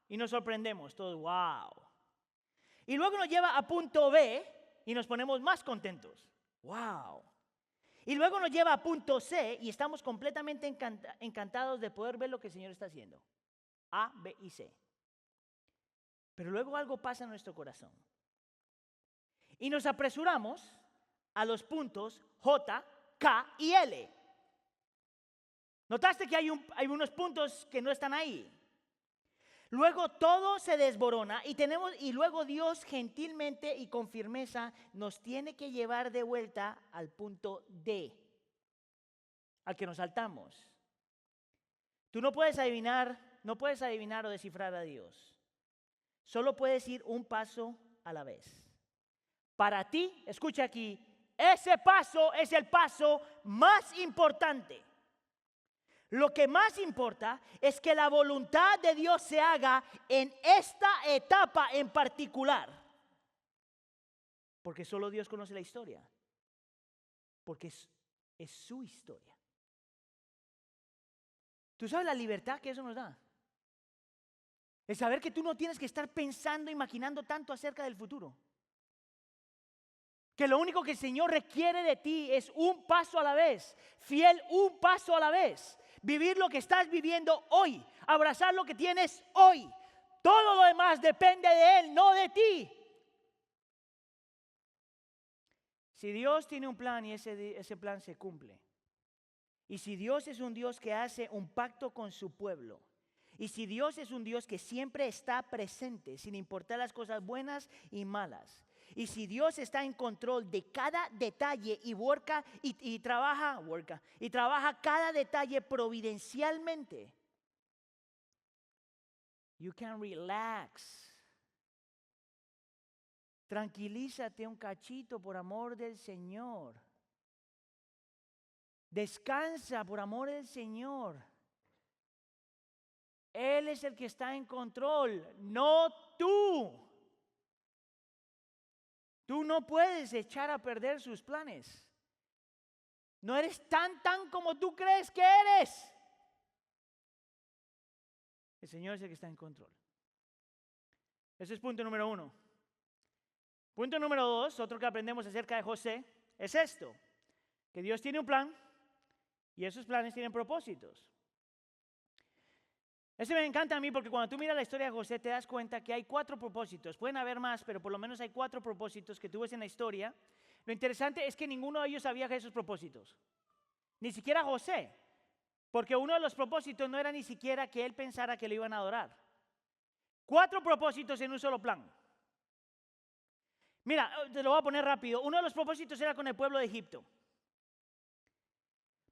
y nos sorprendemos. Todos, wow. Y luego nos lleva a punto B, y nos ponemos más contentos. Wow. Y luego nos lleva a punto C, y estamos completamente encantados de poder ver lo que el Señor está haciendo. A, B y C. Pero luego algo pasa en nuestro corazón. Y nos apresuramos a los puntos J, K y L. ¿Notaste que hay unos puntos que no están ahí? Luego todo se desborona y luego Dios gentilmente y con firmeza nos tiene que llevar de vuelta al punto D, al que nos saltamos. Tú no puedes adivinar o descifrar a Dios. Solo puedes ir un paso a la vez. Para ti, escucha aquí, ese paso es el paso más importante. Lo que más importa es que la voluntad de Dios se haga en esta etapa en particular. Porque solo Dios conoce la historia. Porque es su historia. ¿Tú sabes la libertad que eso nos da? El saber que tú no tienes que estar pensando, imaginando tanto acerca del futuro. Que lo único que el Señor requiere de ti es un paso a la vez, fiel un paso a la vez. Vivir lo que estás viviendo hoy, abrazar lo que tienes hoy. Todo lo demás depende de Él, no de ti. Si Dios tiene un plan y ese plan se cumple, y si Dios es un Dios que hace un pacto con su pueblo, y si Dios es un Dios que siempre está presente, sin importar las cosas buenas y malas, Y si Dios está en control de cada detalle y trabaja cada detalle providencialmente, you can relax. Tranquilízate un cachito por amor del Señor. Descansa por amor del Señor. Él es el que está en control, no tú. Tú no puedes echar a perder sus planes. No eres tan como tú crees que eres. El Señor es el que está en control. Ese es punto número 1. Punto número 2, otro que aprendemos acerca de José, es esto: que Dios tiene un plan y esos planes tienen propósitos. Ese me encanta a mí porque cuando tú miras la historia de José te das cuenta que hay 4 propósitos. Pueden haber más, pero por lo menos hay 4 propósitos que tú ves en la historia. Lo interesante es que ninguno de ellos sabía esos propósitos. Ni siquiera José. Porque uno de los propósitos no era ni siquiera que él pensara que lo iban a adorar. 4 propósitos en un solo plan. Mira, te lo voy a poner rápido. Uno de los propósitos era con el pueblo de Egipto.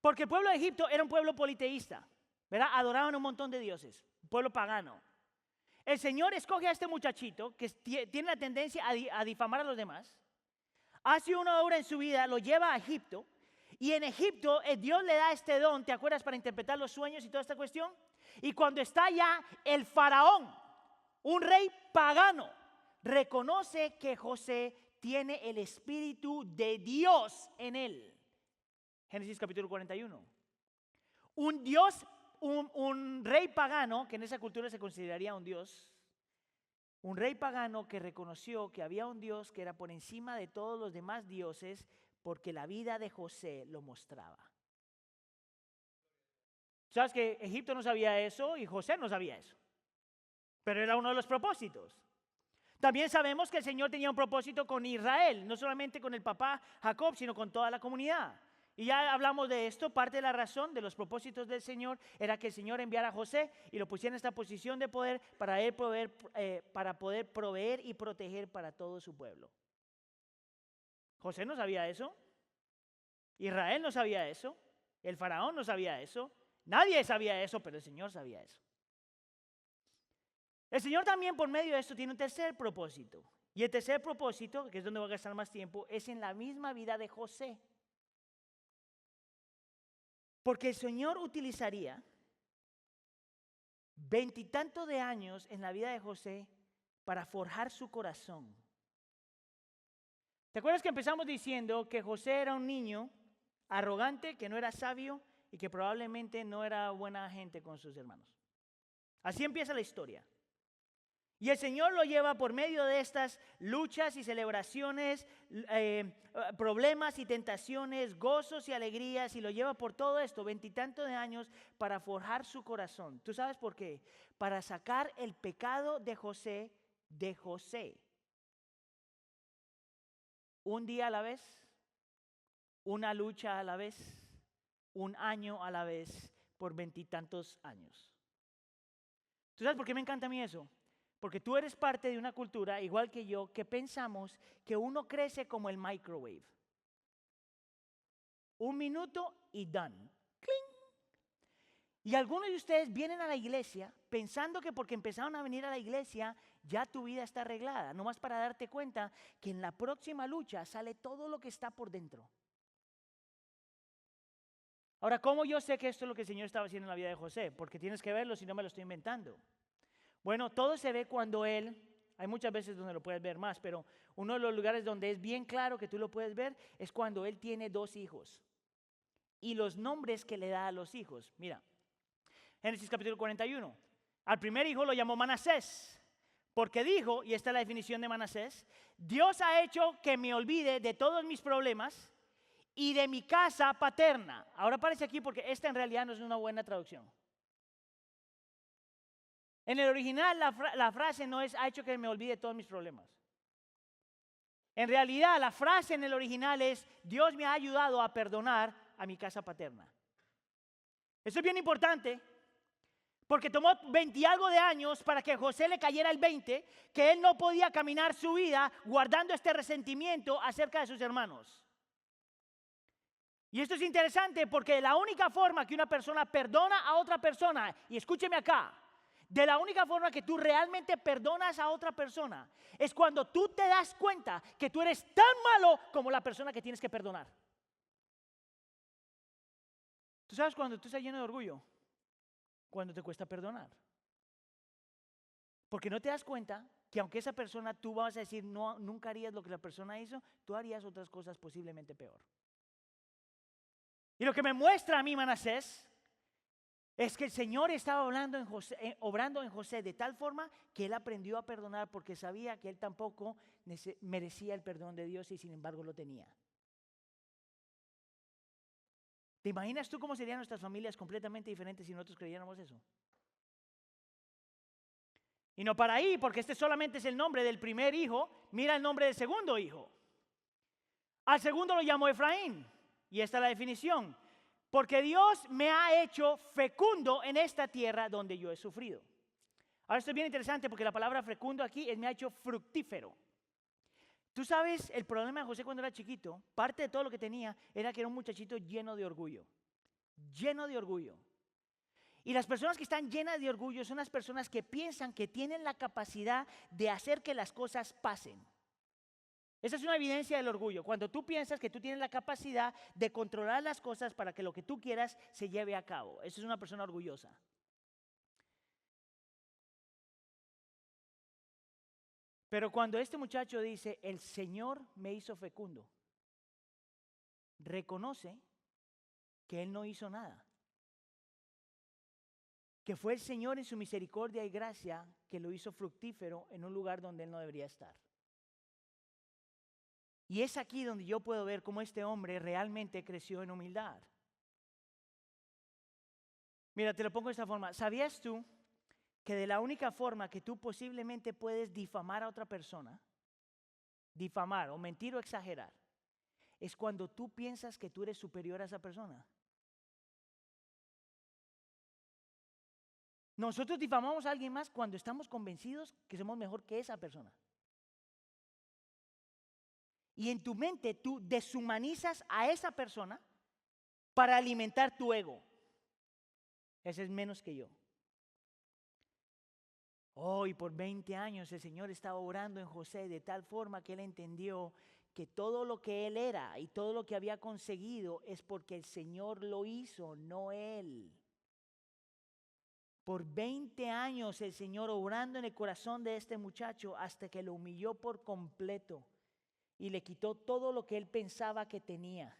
Porque el pueblo de Egipto era un pueblo politeísta, ¿verdad? Adoraban un montón de dioses, un pueblo pagano. El Señor escoge a este muchachito que tiene la tendencia a difamar a los demás, hace una obra en su vida, lo lleva a Egipto, y en Egipto Dios le da este don, ¿te acuerdas? Para interpretar los sueños y toda esta cuestión. Y cuando está allá, el faraón, un rey pagano, reconoce que José tiene el Espíritu de Dios en él. Génesis capítulo 41. Un rey pagano, que en esa cultura se consideraría un dios, un rey pagano que reconoció que había un Dios que era por encima de todos los demás dioses, porque la vida de José lo mostraba. ¿Sabes que Egipto no sabía eso y José no sabía eso? Pero era uno de los propósitos. También sabemos que el Señor tenía un propósito con Israel, no solamente con el papá Jacob, sino con toda la comunidad. Y ya hablamos de esto. Parte de la razón de los propósitos del Señor era que el Señor enviara a José y lo pusiera en esta posición de poder para poder proveer y proteger para todo su pueblo. José no sabía eso. Israel no sabía eso. El faraón no sabía eso. Nadie sabía eso, pero el Señor sabía eso. El Señor también, por medio de esto, tiene un tercer propósito. Y el tercer propósito, que es donde voy a gastar más tiempo, es en la misma vida de José. Porque el Señor utilizaría 20 y tantos de años en la vida de José para forjar su corazón. ¿Te acuerdas que empezamos diciendo que José era un niño arrogante, que no era sabio y que probablemente no era buena gente con sus hermanos? Así empieza la historia. Y el Señor lo lleva por medio de estas luchas y celebraciones, problemas y tentaciones, gozos y alegrías, y lo lleva por todo esto, 20 y tantos de años, para forjar su corazón. ¿Tú sabes por qué? Para sacar el pecado de José de José. Un día a la vez, una lucha a la vez, un año a la vez, por 20 y tantos años. ¿Tú sabes por qué me encanta a mí eso? Porque tú eres parte de una cultura, igual que yo, que pensamos que uno crece como el microwave. 1 minuto y done. ¡Cling! Y algunos de ustedes vienen a la iglesia pensando que porque empezaron a venir a la iglesia, ya tu vida está arreglada. Nomás para darte cuenta que en la próxima lucha sale todo lo que está por dentro. Ahora, ¿cómo yo sé que esto es lo que el Señor estaba haciendo en la vida de José? Porque tienes que verlo, si no me lo estoy inventando. Bueno, todo se ve cuando él, hay muchas veces donde lo puedes ver más, pero uno de los lugares donde es bien claro que tú lo puedes ver es cuando él tiene 2 hijos. Y los nombres que le da a los hijos. Mira, Génesis capítulo 41. Al primer hijo lo llamó Manasés, porque dijo, y esta es la definición de Manasés: Dios ha hecho que me olvide de todos mis problemas y de mi casa paterna. Ahora aparece aquí porque esta en realidad no es una buena traducción. En el original la frase no es: ha hecho que me olvide de todos mis problemas. En realidad la frase en el original es: Dios me ha ayudado a perdonar a mi casa paterna. Eso es bien importante Porque tomó 20 y algo de años para que José le cayera el 20, que él no podía caminar su vida guardando este resentimiento acerca de sus hermanos. Y esto es interesante porque la única forma que una persona perdona a otra persona, y escúcheme acá, de la única forma que tú realmente perdonas a otra persona es cuando tú te das cuenta que tú eres tan malo como la persona que tienes que perdonar. ¿Tú sabes cuando tú estás lleno de orgullo? Cuando te cuesta perdonar. Porque no te das cuenta que aunque esa persona tú vas a decir no, nunca harías lo que la persona hizo, tú harías otras cosas posiblemente peor. Y lo que me muestra a mí Manasés es que el Señor estaba obrando en José de tal forma que él aprendió a perdonar porque sabía que él tampoco merecía el perdón de Dios y sin embargo lo tenía. ¿Te imaginas tú cómo serían nuestras familias completamente diferentes si nosotros creyéramos eso? Y no para ahí, porque este solamente es el nombre del primer hijo. Mira el nombre del segundo hijo. Al segundo lo llamó Efraín. Y esta es la definición. Porque Dios me ha hecho fecundo en esta tierra donde yo he sufrido. Ahora esto es bien interesante porque la palabra fecundo aquí es me ha hecho fructífero. Tú sabes, el problema de José cuando era chiquito, parte de todo lo que tenía era que era un muchachito lleno de orgullo. Lleno de orgullo. Y las personas que están llenas de orgullo son las personas que piensan que tienen la capacidad de hacer que las cosas pasen. Esa es una evidencia del orgullo. Cuando tú piensas que tú tienes la capacidad de controlar las cosas para que lo que tú quieras se lleve a cabo. Eso es una persona orgullosa. Pero cuando este muchacho dice, el Señor me hizo fecundo, reconoce que él no hizo nada. Que fue el Señor en su misericordia y gracia que lo hizo fructífero en un lugar donde él no debería estar. Y es aquí donde yo puedo ver cómo este hombre realmente creció en humildad. Mira, te lo pongo de esta forma. ¿Sabías tú que de la única forma que tú posiblemente puedes difamar a otra persona, difamar o mentir o exagerar, es cuando tú piensas que tú eres superior a esa persona? Nosotros difamamos a alguien más cuando estamos convencidos que somos mejor que esa persona. Y en tu mente tú deshumanizas a esa persona para alimentar tu ego. Ese es menos que yo. Y por 20 años el Señor estaba orando en José de tal forma que él entendió que todo lo que él era y todo lo que había conseguido es porque el Señor lo hizo, no él. Por 20 años el Señor obrando en el corazón de este muchacho hasta que lo humilló por completo y le quitó todo lo que él pensaba que tenía.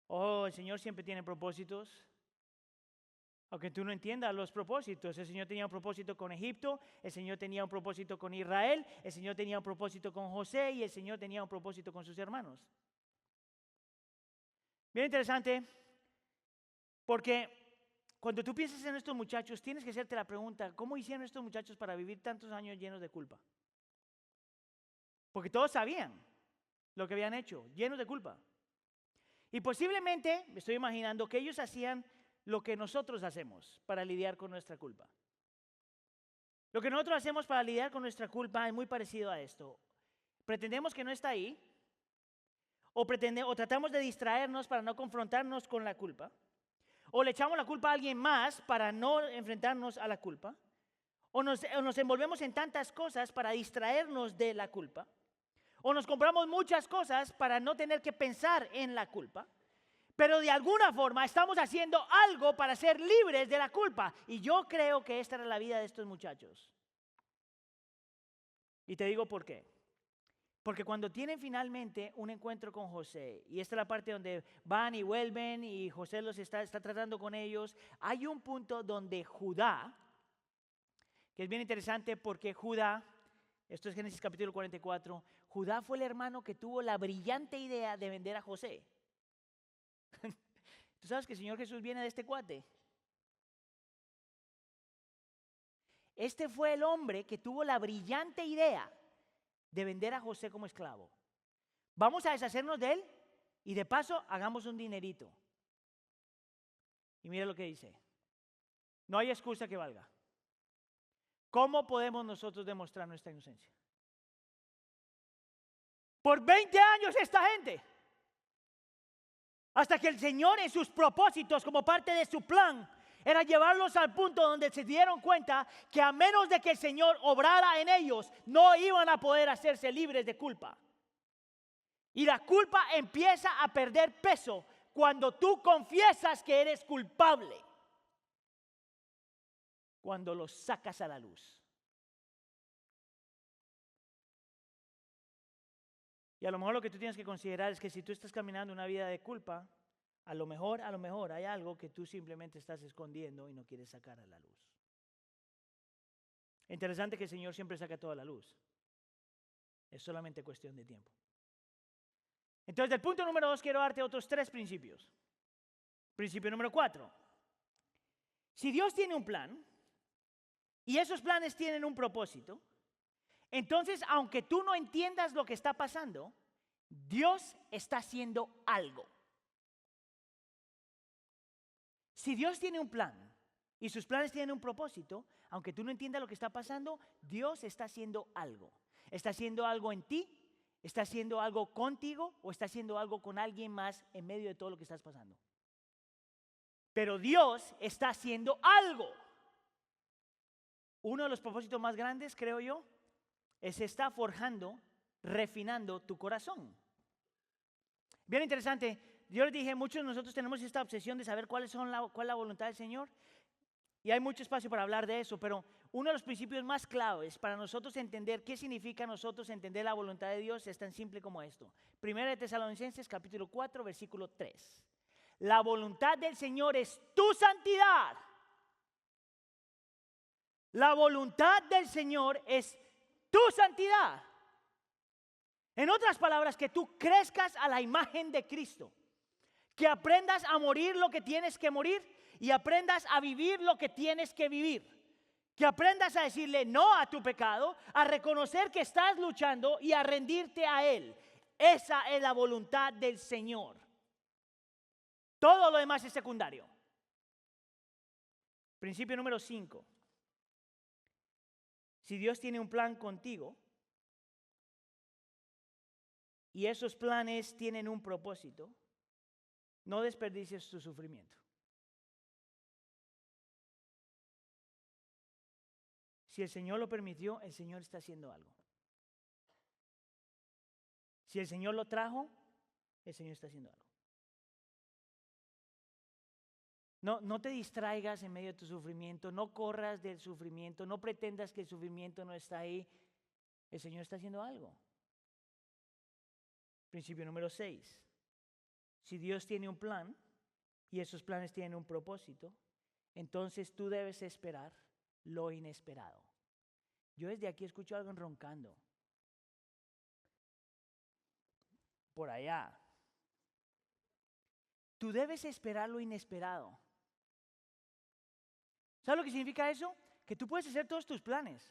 El Señor siempre tiene propósitos. Aunque tú no entiendas los propósitos, el Señor tenía un propósito con Egipto, el Señor tenía un propósito con Israel, el Señor tenía un propósito con José y el Señor tenía un propósito con sus hermanos. Bien interesante, porque cuando tú piensas en estos muchachos, tienes que hacerte la pregunta, ¿cómo hicieron estos muchachos para vivir tantos años llenos de culpa? Porque todos sabían lo que habían hecho, llenos de culpa. Y posiblemente, me estoy imaginando que ellos hacían lo que nosotros hacemos para lidiar con nuestra culpa. Lo que nosotros hacemos para lidiar con nuestra culpa es muy parecido a esto. Pretendemos que no está ahí, o tratamos de distraernos para no confrontarnos con la culpa, o le echamos la culpa a alguien más para no enfrentarnos a la culpa, o nos envolvemos en tantas cosas para distraernos de la culpa, o nos compramos muchas cosas para no tener que pensar en la culpa. Pero de alguna forma estamos haciendo algo para ser libres de la culpa. Y yo creo que esta era la vida de estos muchachos. Y te digo por qué. Porque cuando tienen finalmente un encuentro con José, y esta es la parte donde van y vuelven y José los está tratando con ellos, hay un punto donde Judá, que es bien interesante porque Judá, esto es Génesis capítulo 44, Judá fue el hermano que tuvo la brillante idea de vender a José. ¿Tú sabes que el Señor Jesús viene de este cuate? Este fue el hombre que tuvo la brillante idea de vender a José como esclavo. Vamos a deshacernos de él y de paso hagamos un dinerito. Y mira lo que dice. No hay excusa que valga. ¿Cómo podemos nosotros demostrar nuestra inocencia? Por 20 años esta gente. Hasta que el Señor en sus propósitos, como parte de su plan, era llevarlos al punto donde se dieron cuenta que a menos de que el Señor obrara en ellos, no iban a poder hacerse libres de culpa. Y la culpa empieza a perder peso cuando tú confiesas que eres culpable. Cuando lo sacas a la luz. Y a lo mejor lo que tú tienes que considerar es que si tú estás caminando una vida de culpa, a lo mejor hay algo que tú simplemente estás escondiendo y no quieres sacar a la luz. Interesante que el Señor siempre saca toda la luz. Es solamente cuestión de tiempo. Entonces, del punto número 2 quiero darte otros 3 principios. Principio número 4. Si Dios tiene un plan y esos planes tienen un propósito, entonces, aunque tú no entiendas lo que está pasando, Dios está haciendo algo. Si Dios tiene un plan y sus planes tienen un propósito, aunque tú no entiendas lo que está pasando, Dios está haciendo algo. Está haciendo algo en ti, está haciendo algo contigo o está haciendo algo con alguien más en medio de todo lo que estás pasando. Pero Dios está haciendo algo. Uno de los propósitos más grandes, creo yo, es está forjando, refinando tu corazón. Bien interesante. Yo les dije, muchos de nosotros tenemos esta obsesión de saber cuál es la voluntad del Señor. Y hay mucho espacio para hablar de eso, pero uno de los principios más claves para nosotros entender qué significa nosotros entender la voluntad de Dios es tan simple como esto. Primera de Tesalonicenses, capítulo 4, versículo 3. La voluntad del Señor es tu santidad. La voluntad del Señor es tu santidad. En otras palabras, que tú crezcas a la imagen de Cristo. Que aprendas a morir lo que tienes que morir y aprendas a vivir lo que tienes que vivir. Que aprendas a decirle no a tu pecado, a reconocer que estás luchando y a rendirte a Él. Esa es la voluntad del Señor. Todo lo demás es secundario. Principio número 5. Si Dios tiene un plan contigo y esos planes tienen un propósito, no desperdicies tu sufrimiento. Si el Señor lo permitió, el Señor está haciendo algo. Si el Señor lo trajo, el Señor está haciendo algo. No te distraigas en medio de tu sufrimiento, no corras del sufrimiento, no pretendas que el sufrimiento no está ahí. El Señor está haciendo algo. Principio número 6. Si Dios tiene un plan y esos planes tienen un propósito, entonces tú debes esperar lo inesperado. Yo desde aquí escucho algo roncando. Por allá. Tú debes esperar lo inesperado. ¿Sabes lo que significa eso? Que tú puedes hacer todos tus planes,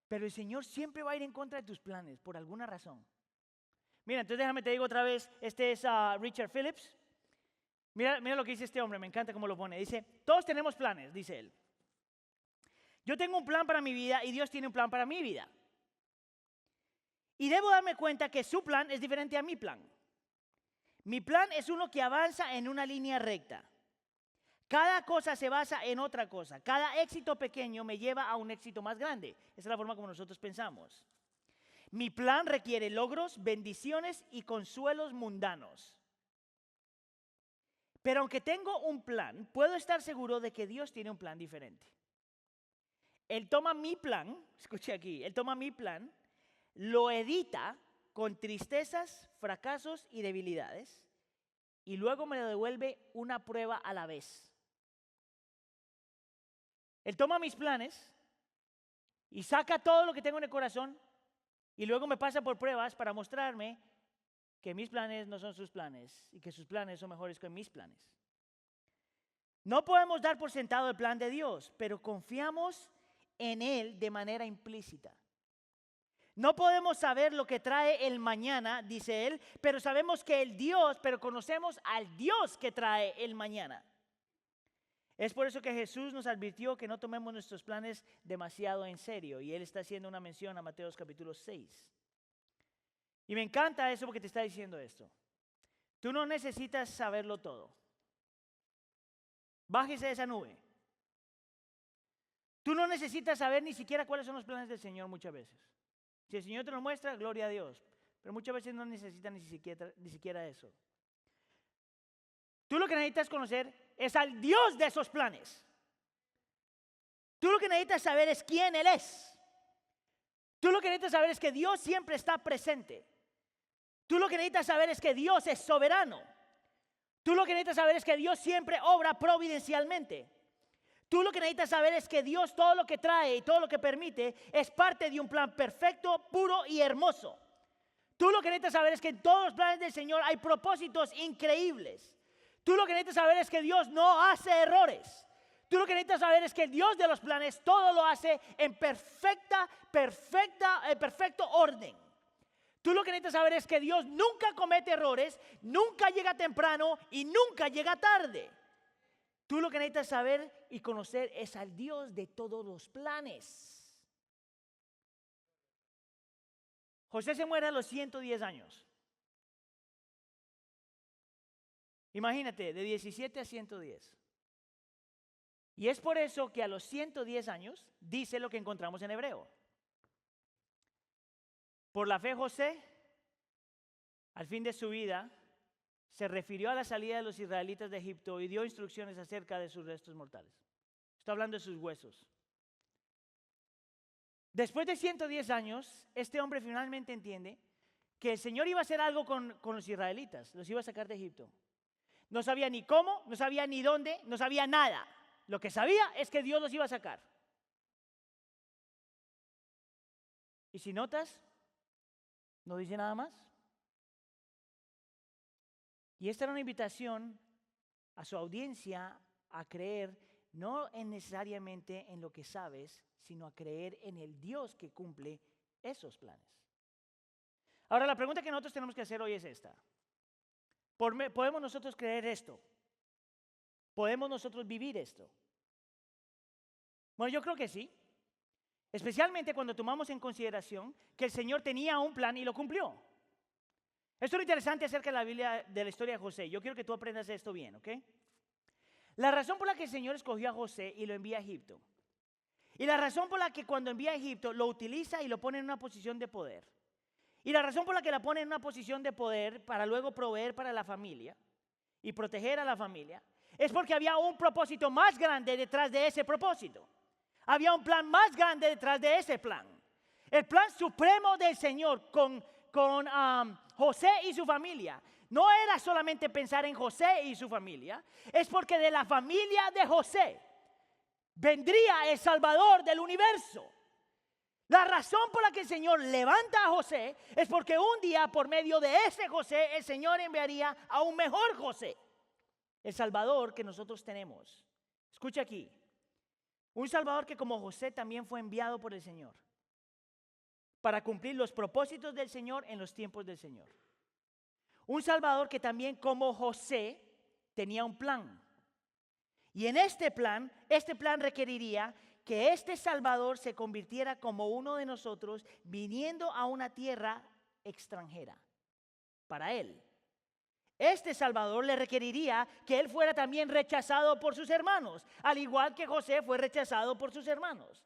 pero el Señor siempre va a ir en contra de tus planes por alguna razón. Mira, entonces déjame te digo otra vez, este es Richard Phillips. Mira lo que dice este hombre, me encanta cómo lo pone. Dice, todos tenemos planes, dice él. Yo tengo un plan para mi vida y Dios tiene un plan para mi vida. Y debo darme cuenta que su plan es diferente a mi plan. Mi plan es uno que avanza en una línea recta. Cada cosa se basa en otra cosa. Cada éxito pequeño me lleva a un éxito más grande. Esa es la forma como nosotros pensamos. Mi plan requiere logros, bendiciones y consuelos mundanos. Pero aunque tengo un plan, puedo estar seguro de que Dios tiene un plan diferente. Él toma mi plan, escuche aquí, Él toma mi plan, lo edita con tristezas, fracasos y debilidades y luego me lo devuelve una prueba a la vez. Él toma mis planes y saca todo lo que tengo en el corazón y luego me pasa por pruebas para mostrarme que mis planes no son sus planes y que sus planes son mejores que mis planes. No podemos dar por sentado el plan de Dios, pero confiamos en Él de manera implícita. No podemos saber lo que trae el mañana, dice él, pero conocemos al Dios que trae el mañana. Es por eso que Jesús nos advirtió que no tomemos nuestros planes demasiado en serio. Y él está haciendo una mención a Mateo capítulo 6. Y me encanta eso porque te está diciendo esto. Tú no necesitas saberlo todo. Bájese de esa nube. Tú no necesitas saber ni siquiera cuáles son los planes del Señor muchas veces. Si el Señor te lo muestra, gloria a Dios. Pero muchas veces no necesitas ni siquiera eso. Tú lo que necesitas conocer es al Dios de esos planes. Tú lo que necesitas saber es quién Él es. Tú lo que necesitas saber es que Dios siempre está presente. Tú lo que necesitas saber es que Dios es soberano. Tú lo que necesitas saber es que Dios siempre obra providencialmente. Tú lo que necesitas saber es que Dios todo lo que trae y todo lo que permite es parte de un plan perfecto, puro y hermoso. Tú lo que necesitas saber es que en todos los planes del Señor hay propósitos increíbles. Tú lo que necesitas saber es que Dios no hace errores. Tú lo que necesitas saber es que el Dios de los planes todo lo hace en perfecto orden. Tú lo que necesitas saber es que Dios nunca comete errores, nunca llega temprano y nunca llega tarde. Tú lo que necesitas saber y conocer es al Dios de todos los planes. José se muere a los 110 años. Imagínate, de 17 a 110. Y es por eso que a los 110 años dice lo que encontramos en Hebreo. Por la fe José, al fin de su vida, se refirió a la salida de los israelitas de Egipto y dio instrucciones acerca de sus restos mortales. Está hablando de sus huesos. Después de 110 años, este hombre finalmente entiende que el Señor iba a hacer algo con los israelitas, los iba a sacar de Egipto. No sabía ni cómo, no sabía ni dónde, no sabía nada. Lo que sabía es que Dios los iba a sacar. Y si notas, no dice nada más. Y esta era una invitación a su audiencia a creer no necesariamente en lo que sabes, sino a creer en el Dios que cumple esos planes. Ahora, la pregunta que nosotros tenemos que hacer hoy es esta. ¿Podemos nosotros creer esto? ¿Podemos nosotros vivir esto? Bueno, yo creo que sí. Especialmente cuando tomamos en consideración que el Señor tenía un plan y lo cumplió. Esto es lo interesante acerca de la Biblia, de la historia de José. Yo quiero que tú aprendas esto bien, ¿ok? La razón por la que el Señor escogió a José y lo envía a Egipto. Y la razón por la que cuando envía a Egipto lo utiliza y lo pone en una posición de poder. Y la razón por la que la pone en una posición de poder para luego proveer para la familia y proteger a la familia es porque había un propósito más grande detrás de ese propósito. Había un plan más grande detrás de ese plan. El plan supremo del Señor con José y su familia no era solamente pensar en José y su familia, es porque de la familia de José vendría el Salvador del universo. La razón por la que el Señor levanta a José es porque un día por medio de ese José el Señor enviaría a un mejor José, el Salvador que nosotros tenemos. Escucha aquí, un Salvador que como José también fue enviado por el Señor para cumplir los propósitos del Señor en los tiempos del Señor. Un Salvador que también como José tenía un plan. Y en este plan requeriría que este Salvador se convirtiera como uno de nosotros viniendo a una tierra extranjera para él. Este Salvador le requeriría que él fuera también rechazado por sus hermanos, al igual que José fue rechazado por sus hermanos.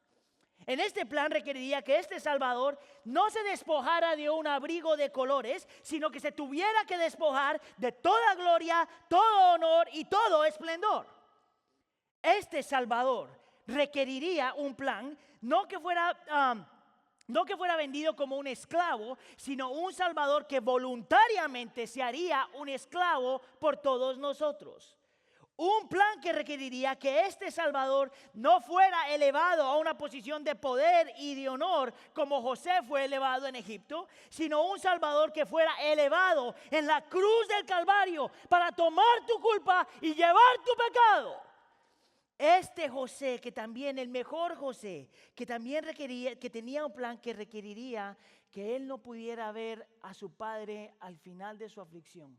En este plan requeriría que este Salvador no se despojara de un abrigo de colores, sino que se tuviera que despojar de toda gloria, todo honor y todo esplendor. Este Salvador requeriría un plan, no que fuera vendido como un esclavo, sino un Salvador que voluntariamente se haría un esclavo por todos nosotros. Un plan que requeriría que este Salvador no fuera elevado a una posición de poder y de honor como José fue elevado en Egipto, sino un Salvador que fuera elevado en la cruz del Calvario para tomar tu culpa y llevar tu pecado. Este José, que también el mejor José, que también requería, que tenía un plan que requeriría que él no pudiera ver a su padre al final de su aflicción,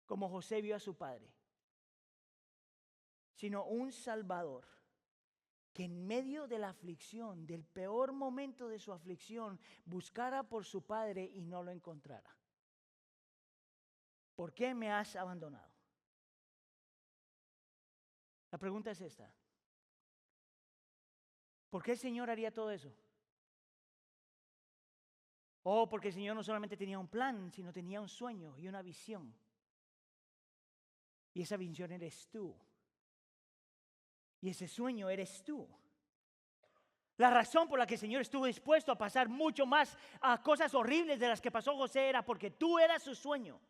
como José vio a su padre, sino un Salvador que en medio de la aflicción, del peor momento de su aflicción, buscara por su padre y no lo encontrara. ¿Por qué me has abandonado? La pregunta es esta. ¿Por qué el Señor haría todo eso? Porque el Señor no solamente tenía un plan, sino tenía un sueño y una visión. Y esa visión eres tú. Y ese sueño eres tú. La razón por la que el Señor estuvo dispuesto a pasar mucho más a cosas horribles de las que pasó José era porque tú eras su sueño.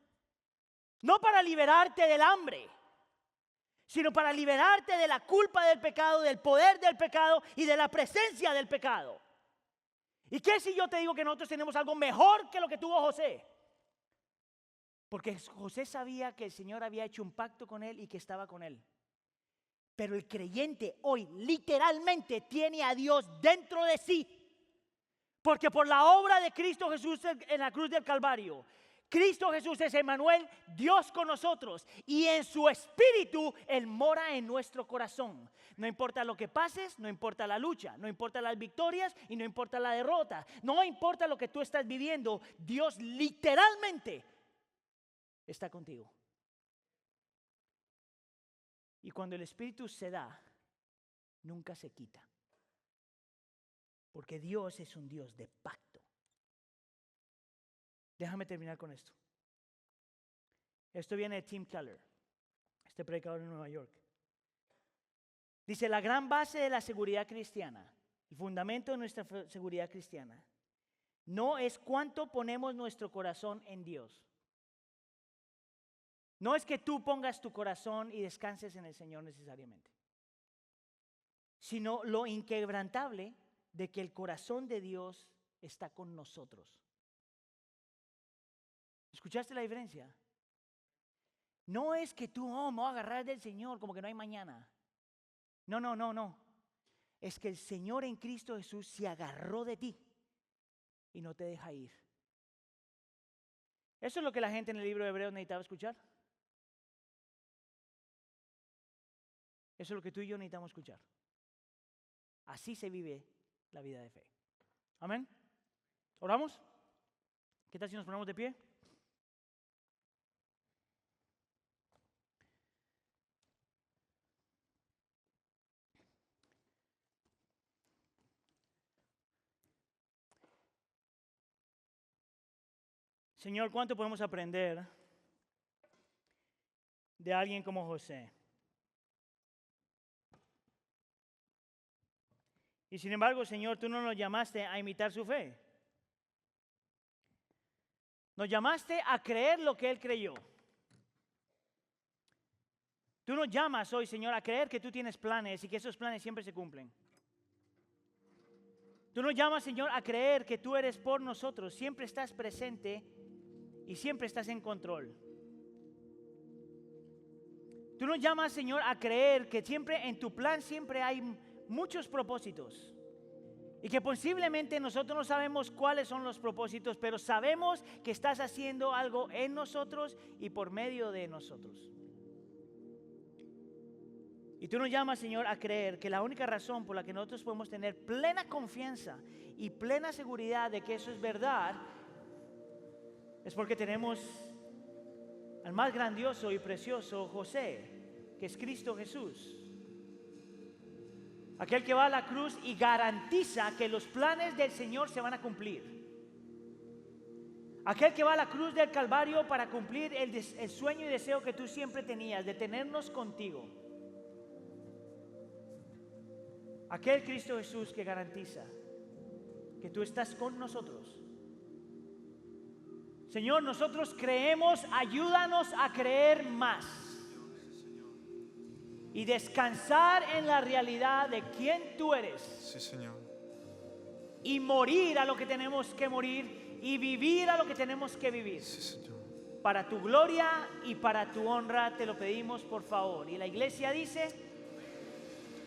No para liberarte del hambre, sino para liberarte de la culpa del pecado, del poder del pecado y de la presencia del pecado. ¿Y qué si yo te digo que nosotros tenemos algo mejor que lo que tuvo José? Porque José sabía que el Señor había hecho un pacto con él y que estaba con él. Pero el creyente hoy literalmente tiene a Dios dentro de sí. Porque por la obra de Cristo Jesús en la cruz del Calvario, Cristo Jesús es Emmanuel, Dios con nosotros. Y en su espíritu Él mora en nuestro corazón. No importa lo que pases, no importa la lucha, no importa las victorias y no importa la derrota. No importa lo que tú estás viviendo, Dios literalmente está contigo. Y cuando el Espíritu se da, nunca se quita. Porque Dios es un Dios de pacto. Déjame terminar con esto. Esto viene de Tim Keller, este predicador en Nueva York. Dice, la gran base de la seguridad cristiana, el fundamento de nuestra seguridad cristiana, no es cuánto ponemos nuestro corazón en Dios. No es que tú pongas tu corazón y descanses en el Señor necesariamente, sino lo inquebrantable de que el corazón de Dios está con nosotros. ¿Escuchaste la diferencia? No es que tú, me voy a agarrar del Señor como que no hay mañana. No. Es que el Señor en Cristo Jesús se agarró de ti y no te deja ir. ¿Eso es lo que la gente en el libro de Hebreos necesitaba escuchar? Eso es lo que tú y yo necesitamos escuchar. Así se vive la vida de fe. Amén. ¿Oramos? ¿Qué tal si nos ponemos de pie? Señor, ¿cuánto podemos aprender de alguien como José? Y sin embargo, Señor, tú no nos llamaste a imitar su fe. Nos llamaste a creer lo que él creyó. Tú nos llamas hoy, Señor, a creer que tú tienes planes y que esos planes siempre se cumplen. Tú nos llamas, Señor, a creer que tú eres por nosotros, siempre estás presente y siempre estás en control. Tú nos llamas, Señor, a creer que siempre en tu plan siempre hay muchos propósitos. Y que posiblemente nosotros no sabemos cuáles son los propósitos, pero sabemos que estás haciendo algo en nosotros y por medio de nosotros. Y tú nos llamas, Señor, a creer que la única razón por la que nosotros podemos tener plena confianza y plena seguridad de que eso es verdad es porque tenemos al más grandioso y precioso José, que es Cristo Jesús. Aquel que va a la cruz y garantiza que los planes del Señor se van a cumplir. Aquel que va a la cruz del Calvario para cumplir el sueño y deseo que tú siempre tenías de tenernos contigo. Aquel Cristo Jesús que garantiza que tú estás con nosotros. Señor, nosotros creemos, ayúdanos a creer más. Y descansar en la realidad de quién tú eres. Sí, Señor. Y morir a lo que tenemos que morir y vivir a lo que tenemos que vivir. Sí, Señor. Para tu gloria y para tu honra te lo pedimos, por favor. Y la iglesia dice...